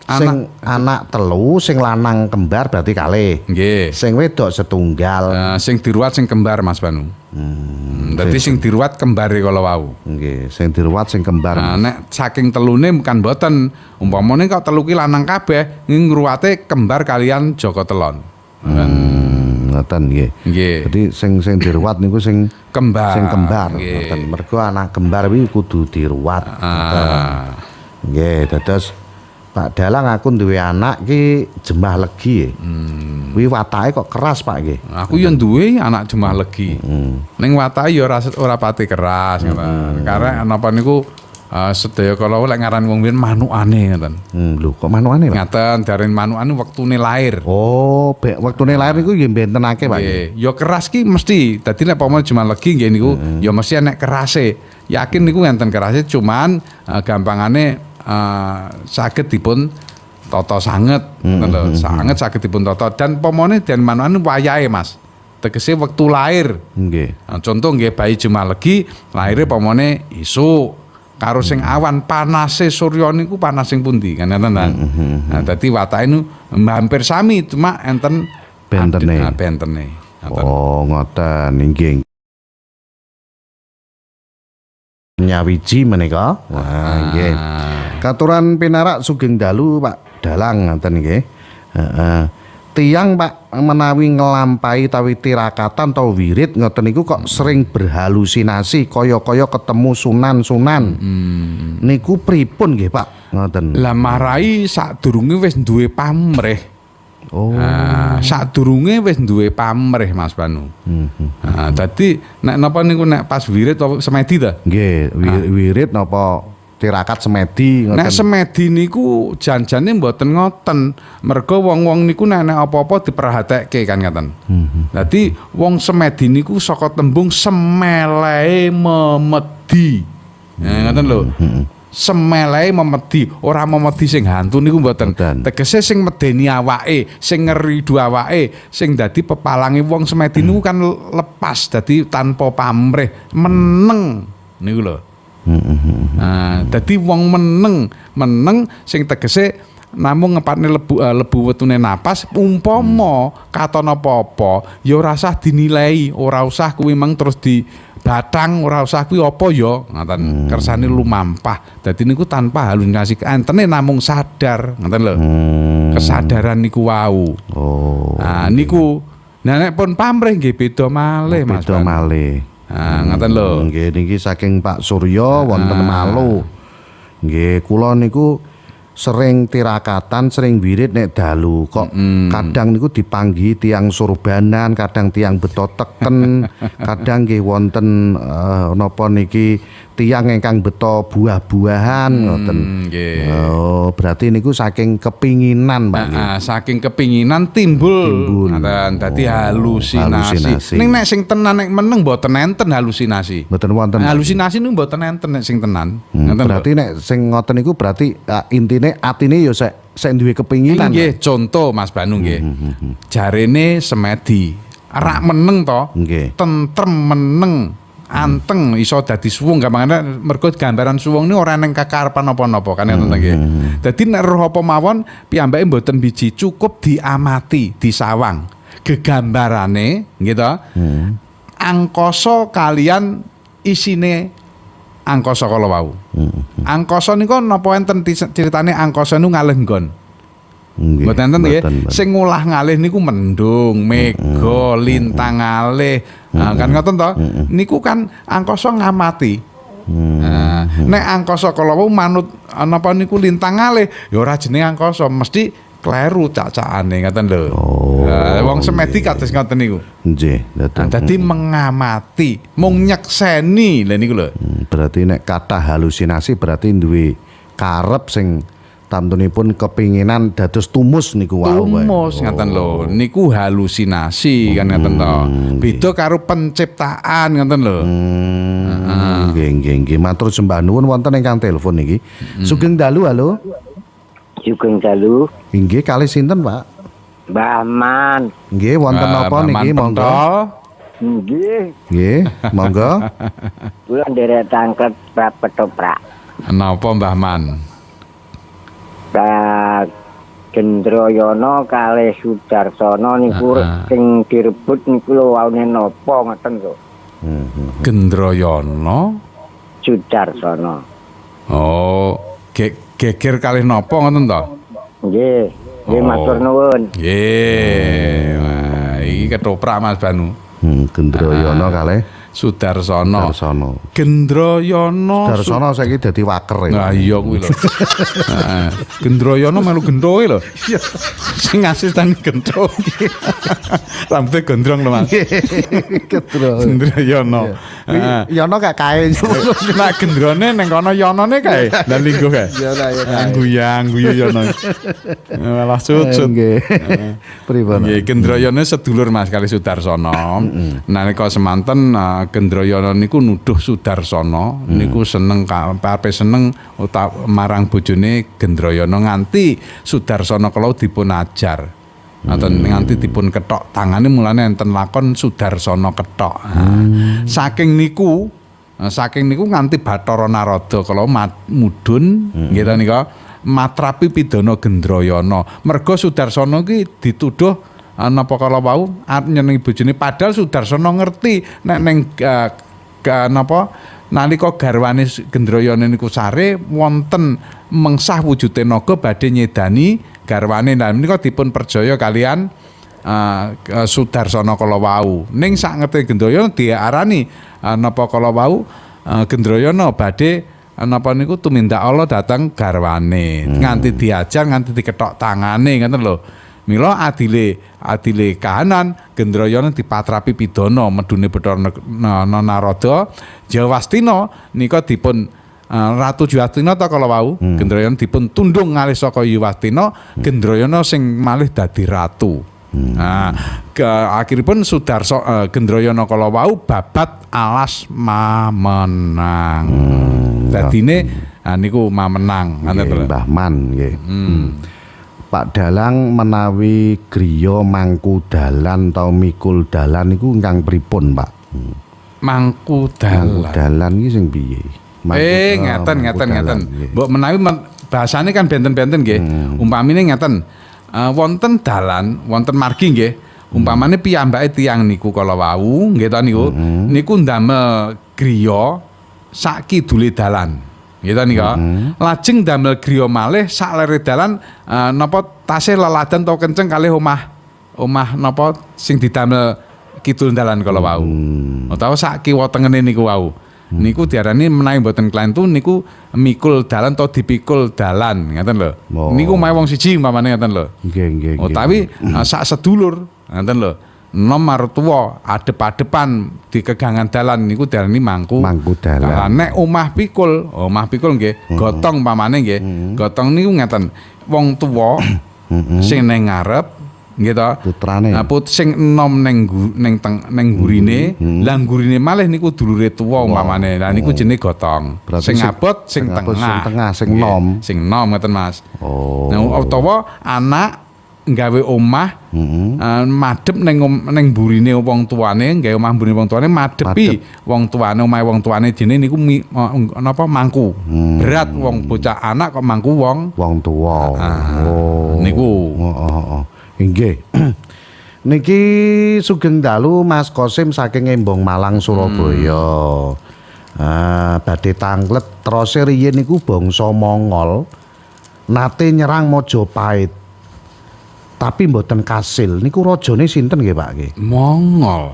S2: Sing anak telu sing lanang kembar berarti kalih.
S3: Nggih.
S2: Sing wedok setunggal.
S3: Sing diruwat sing kembar Mas Banu. Dadi sing diruwat kembare kala wau.
S2: Nggih, sing diruwat sing kembar.
S3: Nek saking telune bukan mboten. Umpamane kok telu ki lanang kabeh ngruwate kembar kalian Joko Telon.
S2: Ngoten nggih.
S3: Nggih.
S2: Dadi sing diruwat niku sing
S3: kembar.
S2: Sing kembar. Ngoten. Mergo anak kembar kuwi kudu diruwat. Nggih, dados Pak Dalang aku duwe anak ki Jemah Legi. Kuwi watake kok keras Pak nggih.
S3: Aku ya duwe anak Jemah Legi. Ning watake ya ora pati keras ngoten. Karena napa niku sedaya kala lek ngaran wong biyen manukane ngoten.
S2: Lho kok manukane Pak?
S3: Ngaten darin manukane wektune lair.
S2: Oh, wektune lair niku nggih bentenake Pak.
S3: Nggih, ya keras ki mesti. Dadi nek pomo Jemah Legi nggih niku ya mesti enek kerase. Yakin niku enten kerase cuman gampangane saged dipun tata sanget ngoten lho, sanget saged dipun tata dan pomone den manukane wayahe Mas. Tegese wektu lair.
S2: Nggih.
S3: Contoh nggih bayi Jemah Legi laire pomone isuk karo sing awan panase surya niku panas sing pundi kan ngoten ta. Nah dadi watake nu hampir sami cuma enten bentene.
S2: Oh ngoten nggih. Nyawiji menika. Wah nggih. Katuran pinarak sugeng dalu Pak Dalang ngoten nggih. Tiyang Pak menawi nglampahi tawi tirakatan atau wirid ngoten niku kok sering berhalusinasi kaya-kaya ketemu sunan-sunan. Niku pripun nggih Pak? Ngoten.
S3: Lah marai sadurunge wis duwe pamrih.
S2: Oh.
S3: Sadurunge wis duwe pamrih Mas Banu. Dadi nek napa niku nek pas wirid apa semedi ta?
S2: Nggih, wirid napa tirakat semedi ngoten.
S3: Nek semedi niku janjane mboten ngoten. Mergo wong-wong niku nek apa-apa diperhatekake kan ngoten. Dadi wong semedi niku saka tembung semelehe memedi. Ngoten lho. semelehe memedi, ora memedi sing hantu niku mboten. Tegese sing medeni awake, sing ngeridu awake, sing dadi pepalange wong semedi niku kan lepas dadi tanpa pamrih, meneng niku lho. Nah, dadi wong meneng sing tegese namung ngepatne lebu wetune napas umpama katon apa-apa ya ora usah dinilai, ora usah kuwi mang terus di batang, ora usah kuwi apa ya ngoten kersane lumampah. Dadi niku tanpa halusinasi entene namung sadar ngoten lho. Kesadaran niku wau. Oh. Nah niku nek pun pamrih nggih beda malih Mas.
S2: Beda malih.
S3: Nah ngoten lho.
S2: Nggih niki saking Pak Suryo wonten Malu. Nggih kula niku sering tirakatan, sering wirid nek dalu kok kadang niku dipanggi tiang surbanan, kadang tiang beto teken, kadang nggih wonten napa niki tiang ingkang beto buah-buahan ngoten. Oh, berarti niku saking kepinginan, Pak.
S3: Saking kepinginan timbul. Ngoten dadi halusinasi. Ning nek sing tenan nek meneng mboten enten halusinasi.
S2: Mboten wonten.
S3: Halusinasi niku mboten enten nek sing tenan.
S2: Berarti nek sing ngoten niku berarti intine atine ya sek duwe kepinginan.
S3: Nggih, contoh Mas Banu nggih. Jarene semedi. Rak meneng to. Tentrem meneng. Anteng iso dadi suwung gampangane mergo gambaran suwung ini ora ning kakarepan napa-napa kan ngoten nggih. Dadi nek roh apa mawon piyambake mboten biji cukup diamati, disawang. Gegambarane nggih to. Angkasa kalian isine angkasa kala wau. Angkasa niku napa enten ceritane angkasa niku ngalih nggon. Mboten enten nggih. Sing ngolah ngalih niku mendung, mega, lintang ngalih. Kan ngoten to? Niku kan angkasa ngamati. Nek angkasa kala wau manut napa niku lintang ngalih, ya ora jenenge angkasa, mesti kleru cacakane ngoten lho. Wong semedi kados ngoten niku.
S2: Nggih,
S3: dadi mengamati, mung nyekseni lha niku lho.
S2: Berarti nek kathah halusinasi berarti duwe karep sing tantunipun kepinginan dados tumus niku wae.
S3: Tumus ngaten lho. Niku halusinasi kan ngaten to. Beda karo penciptaan ngaten lho.
S2: Nggih. Matur sembah nuwun wonten ingkang telepon niki. Sugeng dalu, halo.
S5: Sugeng dalu.
S2: Nggih, kalih sinten, Pak?
S5: Mbah Man.
S2: Nggih, wonten napa niki monggo? Nggih, monggo.
S5: Kula nderek tangket prapetoprak.
S3: Napa Mbah Man?
S5: Pak Gendroyono kalih Sudarsono niku sing direbut niku lho waune napa ngoten lho.
S3: Gendroyono
S5: Sudarsono.
S3: Oh, geger kalih napa ngoten to?
S5: Nggih, matur nuwun.
S3: Nggih. Wah, iki ketoprak Mas Banu.
S2: Gendroyono kalih
S3: Sudarsono. Gendroyono.
S2: Sudarsono saiki dadi waker.
S3: Nah iya kuwi lho. Gendroyono melu gendro lho. Sing asisten gendro. Rambute gondrong lho Mas. Gendroyono.
S2: Yono gak kae.
S3: Nek gendrone ning kono yonone kae. Lah linggo kae. Ya guyu yono. Malah sujud.
S2: Nggih. Pripun?
S3: Nggih, Gendroyono sedulur Mas kali Sudarsono. Nalika semanten Gendroyono niku nuduh Sudarsono niku seneng karepe seneng marang bojone Gendroyono nganti Sudarsono kalau dipun ajar. Nganti dipun ketok tangane mulane enten lakon Sudarsono ketok. Saking niku nganti Bathara Narada kalau mudhun nggih ta nika matrapi pidana Gendroyono. Mergo Sudarsono ki dituduh napa kala wau arep nyenengi bojone padahal Sudarsono ngerti nek ning napa nalika garwane Gendroyono niku sare wonten mengsah wujude naga badhe nyedani garwane lan menika dipun percaya kalian Sudarsono kala wau ning sak ngerti Gendroyono diarani napa kala wau Gendroyono badhe napa niku tumindak Allah datang garwane nganti diajar nganti diketok tangane ngoten lho. Mila adile kahanan Gendroyono dipatrapi pidana medune Bathara Narada. Jawastina nika dipun Ratu Jawastina ta kala wau Gendroyono dipun tundung ngalih saka Yuwastina, Gendroyono sing malih dadi ratu. Akhiripun Gendroyono kala wau babat alas mamenang. Dadine Nah niku mamenang ngoten
S2: Nggih,
S3: lho.
S2: Mbah Man nggih. Pak Dalang menawi griya mangku dalan atau mikul dalan niku ingkang pripun, Pak?
S3: Mangku
S2: Mangku
S3: dalan.
S2: dalan iki sing piye?
S3: Ngeten. Mbok menawi bahasane kan benten-benten nggih. Umpamine ngeten. Wonten dalan, wonten margi nggih. Umpamane piyambake tiyang niku kala wau, nggih ta niku. Niku ndamel griya sak kidule dalan. Nggih ta nika. Lajeng ndamel griya malih sak lere dalan napa tasih leladan to kenceng kalih omah napa sing didamel kidul dalan kala wau. Utawa sak kiwa tengene niku wau. Niku diarani menawi mboten klentu niku mikul dalan to dipikul dalan, ngeten lho.
S2: Oh.
S3: Niku mae wong siji umpamane ngeten lho.
S2: Nggih.
S3: Utawi sak sedulur, ngeten lho. Nom martua adep-adepan di kegangan dalan niku diarani mangku
S2: dalan.
S3: Nek omah pikul nggih, gotong umpamane nggih. Gotong niku ngeten. Wong tuwa sing nang ngarep nggih to.
S2: Putrane.
S3: Sing enom ning gurine, lah gurine malih niku dulure tuwa umpamane. Lah niku jenenge gotong.
S2: Berarti
S3: Sing abot sing tengah.
S2: Sing
S3: Nggih,
S2: nom.
S3: Sing nom ngeten Mas.
S2: Oh.
S3: Nah, utawa anak nggawe omah madhep ning burine wong tuane, nggawe omah burine wong tuane madepi wong tuane, omahe wong tuane dene niku napa mangku. Berat wong bocah anak kok mangku wong
S2: tuwa.
S3: Niku.
S2: Nggih. Niki sugeng dalu Mas Kosim saking Embong Malang Surabaya. Badhe tanglet terose riyin niku bangsa Mongol nate nyerang Majapahit. Tapi mboten kasil. Niku rajane sinten nggih, Pak nggih?
S3: Mongol.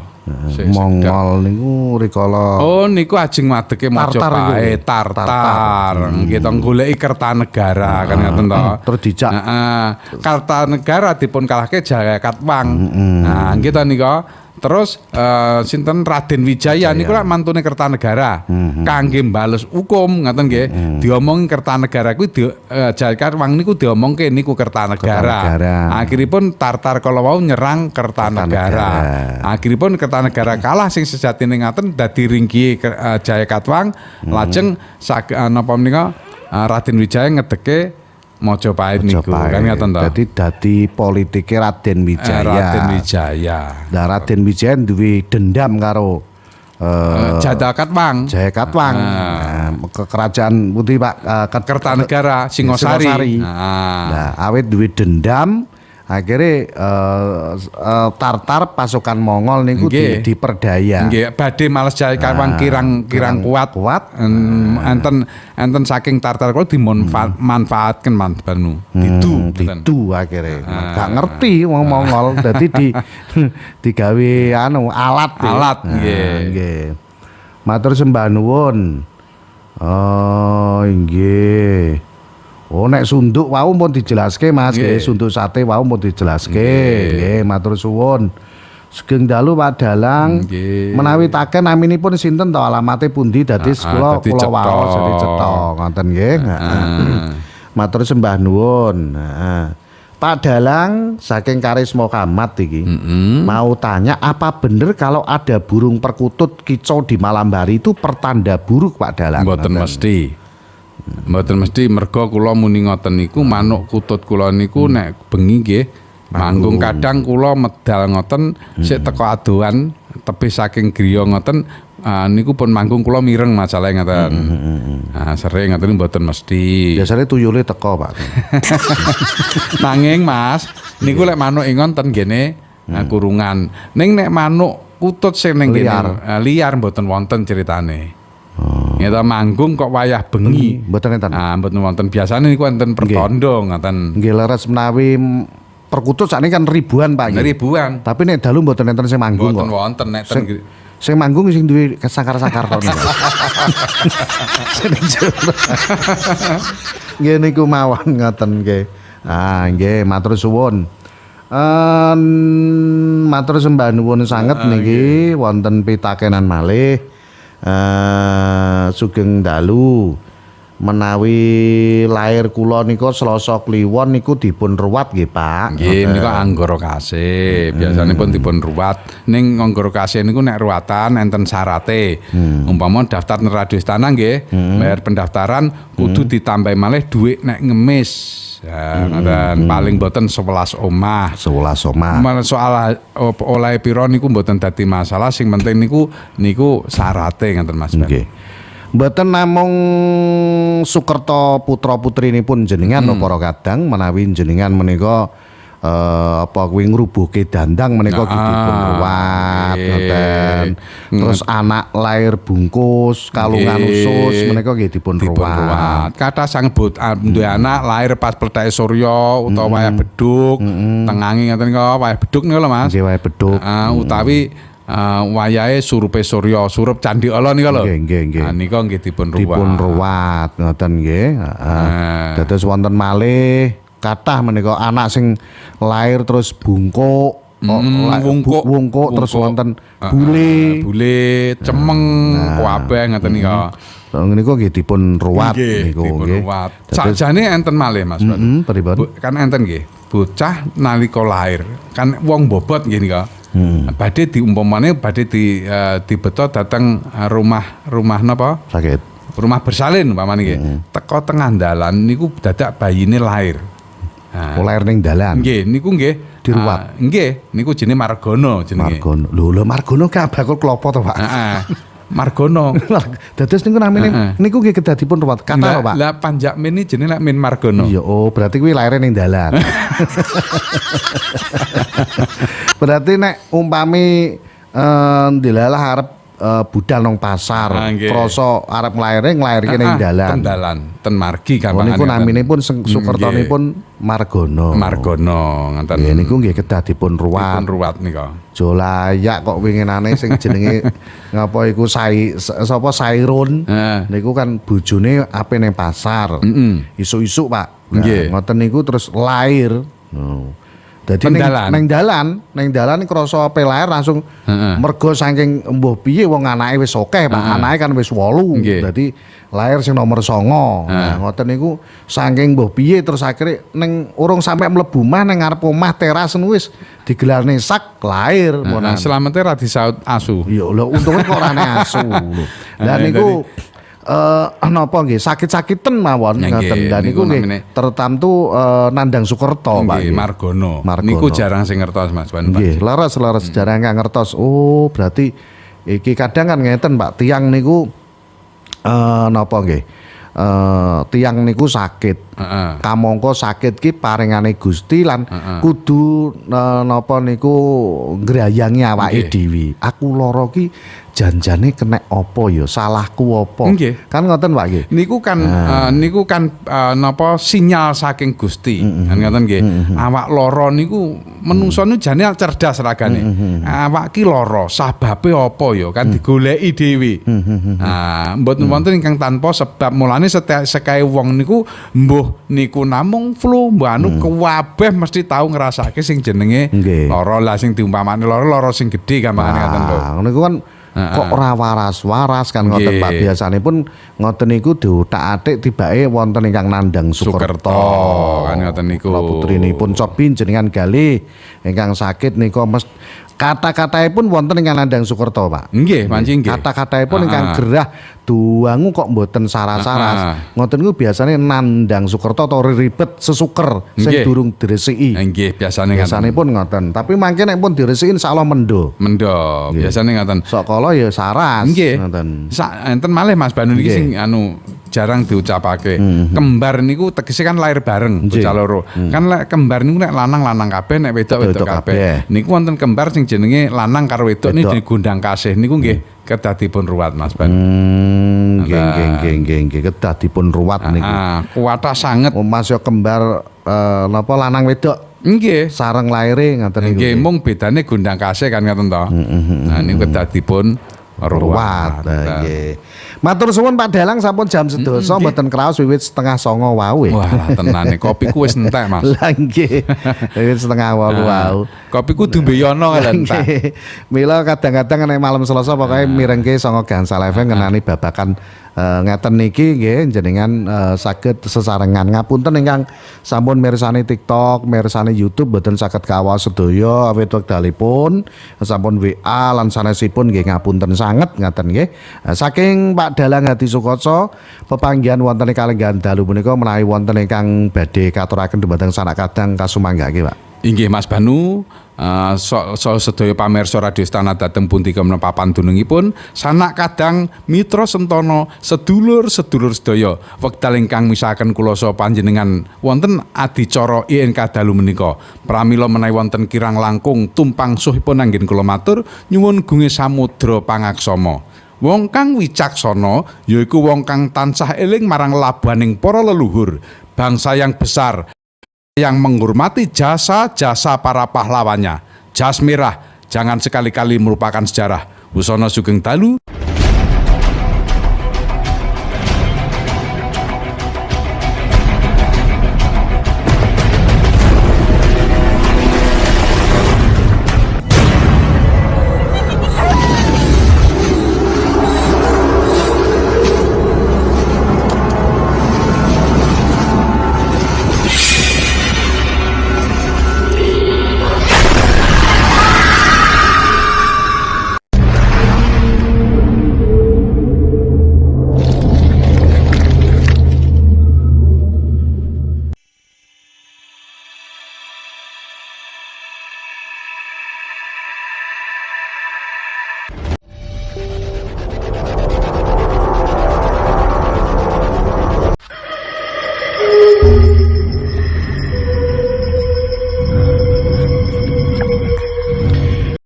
S2: Mongol niku rikala
S3: niku ajeng madeke Majapahit, Tartar. Nggih to goleki Kertanegara kan ngoten to.
S2: Terus dijak.
S3: Kertanegara dipun kalahke Jayakatwang. Nah, nggih to nika. Terus sinten Raden Wijaya niku lak mantune Kertanegara. Kangge mbales hukum ngoten nggih. Diomongi Kertanegara kuwi Jayakatwang niku diomongke niku Kertanegara. Akhiripun Tartar kala wau nyerang Kertanegara. Akhiripun Kertanegara kalah sing sejatine ngaten dadi ringkihe Jayakatwang. Lajeng napa menika Raden Wijaya ngedeke Majapahit niku kan ngoten to.
S2: Dadi politike Raden Wijaya.
S3: Raden Wijaya.
S2: Nah, Raden Wijaya duwe dendam karo
S3: Jayakatwang.
S2: Kerajaan putih Pak
S3: Kertanegara Singosari.
S2: Nah, awet duwe dendam akhirnya Tartar pasukan Mongol niku diperdaya.
S3: Nggih, badhe males Jayakatwang kirang kuat. Enten saking Tartar kuwi dimanfaatken manbanu. Didu
S2: akhirnya. Gak ngerti wong Mongol dadi digawe alat. Nggih. Matur sembah nuwun. Nggih. Nek sunduk wau pun dijelaske Mas, nggih. Sunduk sate wau pun dijelaske. Nggih, matur suwun. Sugeng dalu Pak Dalang. Menawi taken naminipun sinten to alamate pundi dadi kula waos dadi cetha ngoten nggih. Matur sembah nuwun. Pak Dalang saking Karisma Kamat iki. Mau tanya apa bener kalau ada burung perkutut kicau di malam hari itu pertanda buruk Pak Dalang?
S3: Mboten mesti. Mboten mesti merga kula muni ngoten niku manuk kutut kula niku nek bengi nggih manggung kadang kula medal ngoten sik teko adohan tebih saking griya ngoten niku pun manggung kula mireng masalahe ngoten. Sering ngoten mboten mesti.
S2: Biasane tuyule teko Pak.
S3: Nanging Mas niku lek manuk ingon ten gene kurungan. Ning nek manuk kutut sing ning liar mboten wonten ceritane. Ngeta manggung kok wayah bengi.
S2: Mboten enten.
S3: Mboten wonten. Biasane niku enten pertondo ngoten.
S2: Nggih leres menawi perkutut sakniki kan ribuan Pak.
S3: Ribuan.
S2: Tapi nek dalu mboten enten sing manggung kok.
S3: Mboten wonten nek ten
S2: sing manggung sing duwe sakar-sakar to niku. Nggih niku mawon ngoten nggih. Nggih matur suwun. Matur sembah nuwun sanget niki wonten pitakenan malih. Sugeng dalu menawi lair kula nika Selasa Kliwon niku dipun ruwat nggih Pak.
S3: Nggih menika Anggara Kasih. Biasanipun dipun ruwat. Ning Anggara Kasih niku nek ruwatan enten syarate. Umpama daftar nang Radio Istana nggih, bayar pendaftaran kudu ditambahi malih dhuwit nek ngemis. Ya, ngoten paling boten 11 omah.
S2: 11 omah.
S3: Soal oleh piro niku mboten dadi masalah, sing penting niku syarate ngoten Mas.
S2: Nggih. Mboten namung Sukerto putra-putrinipun jenengan para kadang menawi jenengan menika apa kuwi ngrubuhke dandang menika dipun ruwat ngoten. Terus anak lair bungkus, kalungan usus menika nggih dipun ruwat.
S3: Kathah sang duwe anak lair pas pletheke Surya utawa wayah beduk, tengangi ngoten niku wayah beduk niku lho Mas.
S2: Nggih wayah beduk.
S3: Utawi wayahe surupe Surya, surup Candi Ala niku lho.
S2: Nggih.
S3: Nika nggih dipun ruwat.
S2: Dipun ruwat ngoten nggih. Dados wonten malih kathah menika anak sing lair terus bungkuk, wungkuk terus wonten bule, cemeng, kabeh ngoten nika. Niku nggih dipun ruwat niku nggih.
S3: Sakjane enten malih Mas.
S2: Pripun?
S3: Kan enten nggih. Bocah nalika lair kan wong bobot nggih nika. Badhe diumpamane badhe dibeto dateng rumah napa?
S2: Sakit.
S3: Rumah bersalin umpamane nggih. Teko tengah dalan niku dadak bayine lair.
S2: Lair ning dalan.
S3: Nggih, niku nggih
S2: diruwat.
S3: Nggih, niku jenenge Margono jenenge.
S2: Margono. Lho Margono ka bakul klopo to, Pak?
S3: Heeh. Margono.
S2: Dados niku namine niku nggih kedah dipun ruwat. Kata lho, Pak.
S3: Lah Panjak Min iki jenenge Min Margono.
S2: Iya, berarti kuwi laire ning dalan. Berarti nek umpami dilalah arep budal nang pasar, krasa arep nglairke ning dalan.
S3: Ten dalan, ten margi gampangane.
S2: Niku naminipun Sukertonipun Margono.
S3: Margono ngoten.
S2: Nggih niku nggih kedah dipun ruwat.
S3: Dipun ruwat nika.
S2: Jo layak kok winginane sing jenenge ngapa iku sapa Sairun. Niku kan bojone ape ning pasar. Isuk-isuk Pak. Ngoten niku terus lair. Dadi ning dalan krasa ape lair langsung mergo saking mbuh piye wong anake wis akeh Pak. Anake kan wis 8. Dadi lair sing nomor 9. Nah, ngoten niku saking mbuh piye terus akhire ning urung sampe mlebu mah ning ngarep omah teras wis digelarne sak lair.
S3: Nah, selamete ra disaut asu.
S2: Iya lho untunge kok ora asu lho. Lah niku napa nggih sakit-sakiten mawon ngoten. Dan niku nggih tertamtu Nandang Sukerto Pak.
S3: Nggih, Margono. Niku jarang sing ngertos Mas Ban.
S2: Nggih, leres jarang nggak ngertos. Oh, berarti iki kadang kan ngeten Pak, tiang niku napa nggih? Tiang niku sakit. Kamangka sakit ki paringane Gusti lan kudu napa niku ngrayangi awake dhewe. Aku lara ki janjane kena apa ya? Salahku apa? Kan ngoten Pak nggih.
S3: Niku kan napa sinyal saking Gusti. Kan ngoten nggih. Awak lara niku menungso niku jane cerdas ragane. Awak ki lara, sababe apa ya? Kan digoleki dhewe. Mboten wonten ingkang tanpa sebab. Mulane sekae wong niku mbuh niku namung flu, mbah anu kabeh mesti tau ngrasake sing jenenge lara. Lah sing diumpamane lara sing gedhe gampangane ngoten lho.
S2: Niku kan kok ora waras-waras kan ngoten Pak. Biasanipun ngoten niku diutak-atik tibake wonten ingkang Nandang Sukerto.
S3: Kan ngoten niku.
S2: Putrinipun Cobi jenengan galih ingkang sakit nika kata-kataipun wonten ingkang Nandang Sukerto, Pak.
S3: Nggih, pancing nggih.
S2: Kata-kataipun ingkang gerah duangu kok mboten saras-saras. Ngoten niku biasane Nandang Sukerto atau ribet sesuker sing durung diresiki.
S3: Nggih,
S2: biasanipun ngoten. Tapi mangke nek pun diresiki insyaallah mendo.
S3: Biasane ngoten.
S2: Sokala ya saras ngoten.
S3: Enten malih Mas Banu niki sing anu jarang diucapake. Kembar niku tegese kan lair bareng bocah loro. Kan lek kembar niku nek lanang kabeh nek wedok kabeh. Niku wonten kembar sing jenenge lanang karo wedok niku digundang kasih niku nggih kedah dipun ruwat Mas Ban.
S2: Nggih kedah dipun ruwat niku.
S3: Kuwatah sanget.
S2: Mas yo kembar napa lanang wedok.
S3: Nggih.
S2: Sareng laire ngaten niku.
S3: Nggih, mung bedane gundang kasih kan ngoten to. Nah niku kedah dipun ruwat.
S2: Nggih. Matur suwun Pak Dalang sampun jam sedasa mboten kraos wiwit 8:30 wau.
S3: Wah, tenane kopiku wis entek Mas.
S2: Lah nggih. Wiwit 7:30 wau.
S3: Kopiku dumbe yono kan entek.
S2: Mila kadang-kadang nek malam Selasa pokoke mirengke Songo Gansal FM ngenani babakan Ngeten niki nggih jenengan saged sesarengan ngapunten ingkang sampun mirsani TikTok, mirsani YouTube boten saged kawula sedaya awit wekdalipun sampun WA lan sanesipun nggih ngapunten sanget ngaten nggih. Saking Pak Dalang Hadi Sukoco pepanggihan wonten kalenggahan dalu punika menawi wonten ingkang badhe katuraken dumateng sanak kadang kasumanggake Pak.
S3: Inggih Mas Banu, sedaya pamirsa Radio Istana dhateng pundi kemenapapan dunungipun sanak kadang mitra sentono sedulur-sedulur sedaya wekdal ingkang misahaken kula saha panjenengan wonten adicara INK dalu menika pramila menawi wonten kirang langkung tumpang suhipun anggen kula matur nyuwun gunge samudra pangaksama. Wong kang wicaksana yaiku wong kang tansah eling marang labaning para leluhur, bangsa yang besar yang menghormati jasa-jasa para pahlawannya. Jas merah jangan sekali-kali merupakan sejarah. Wusono Sugeng Dalu.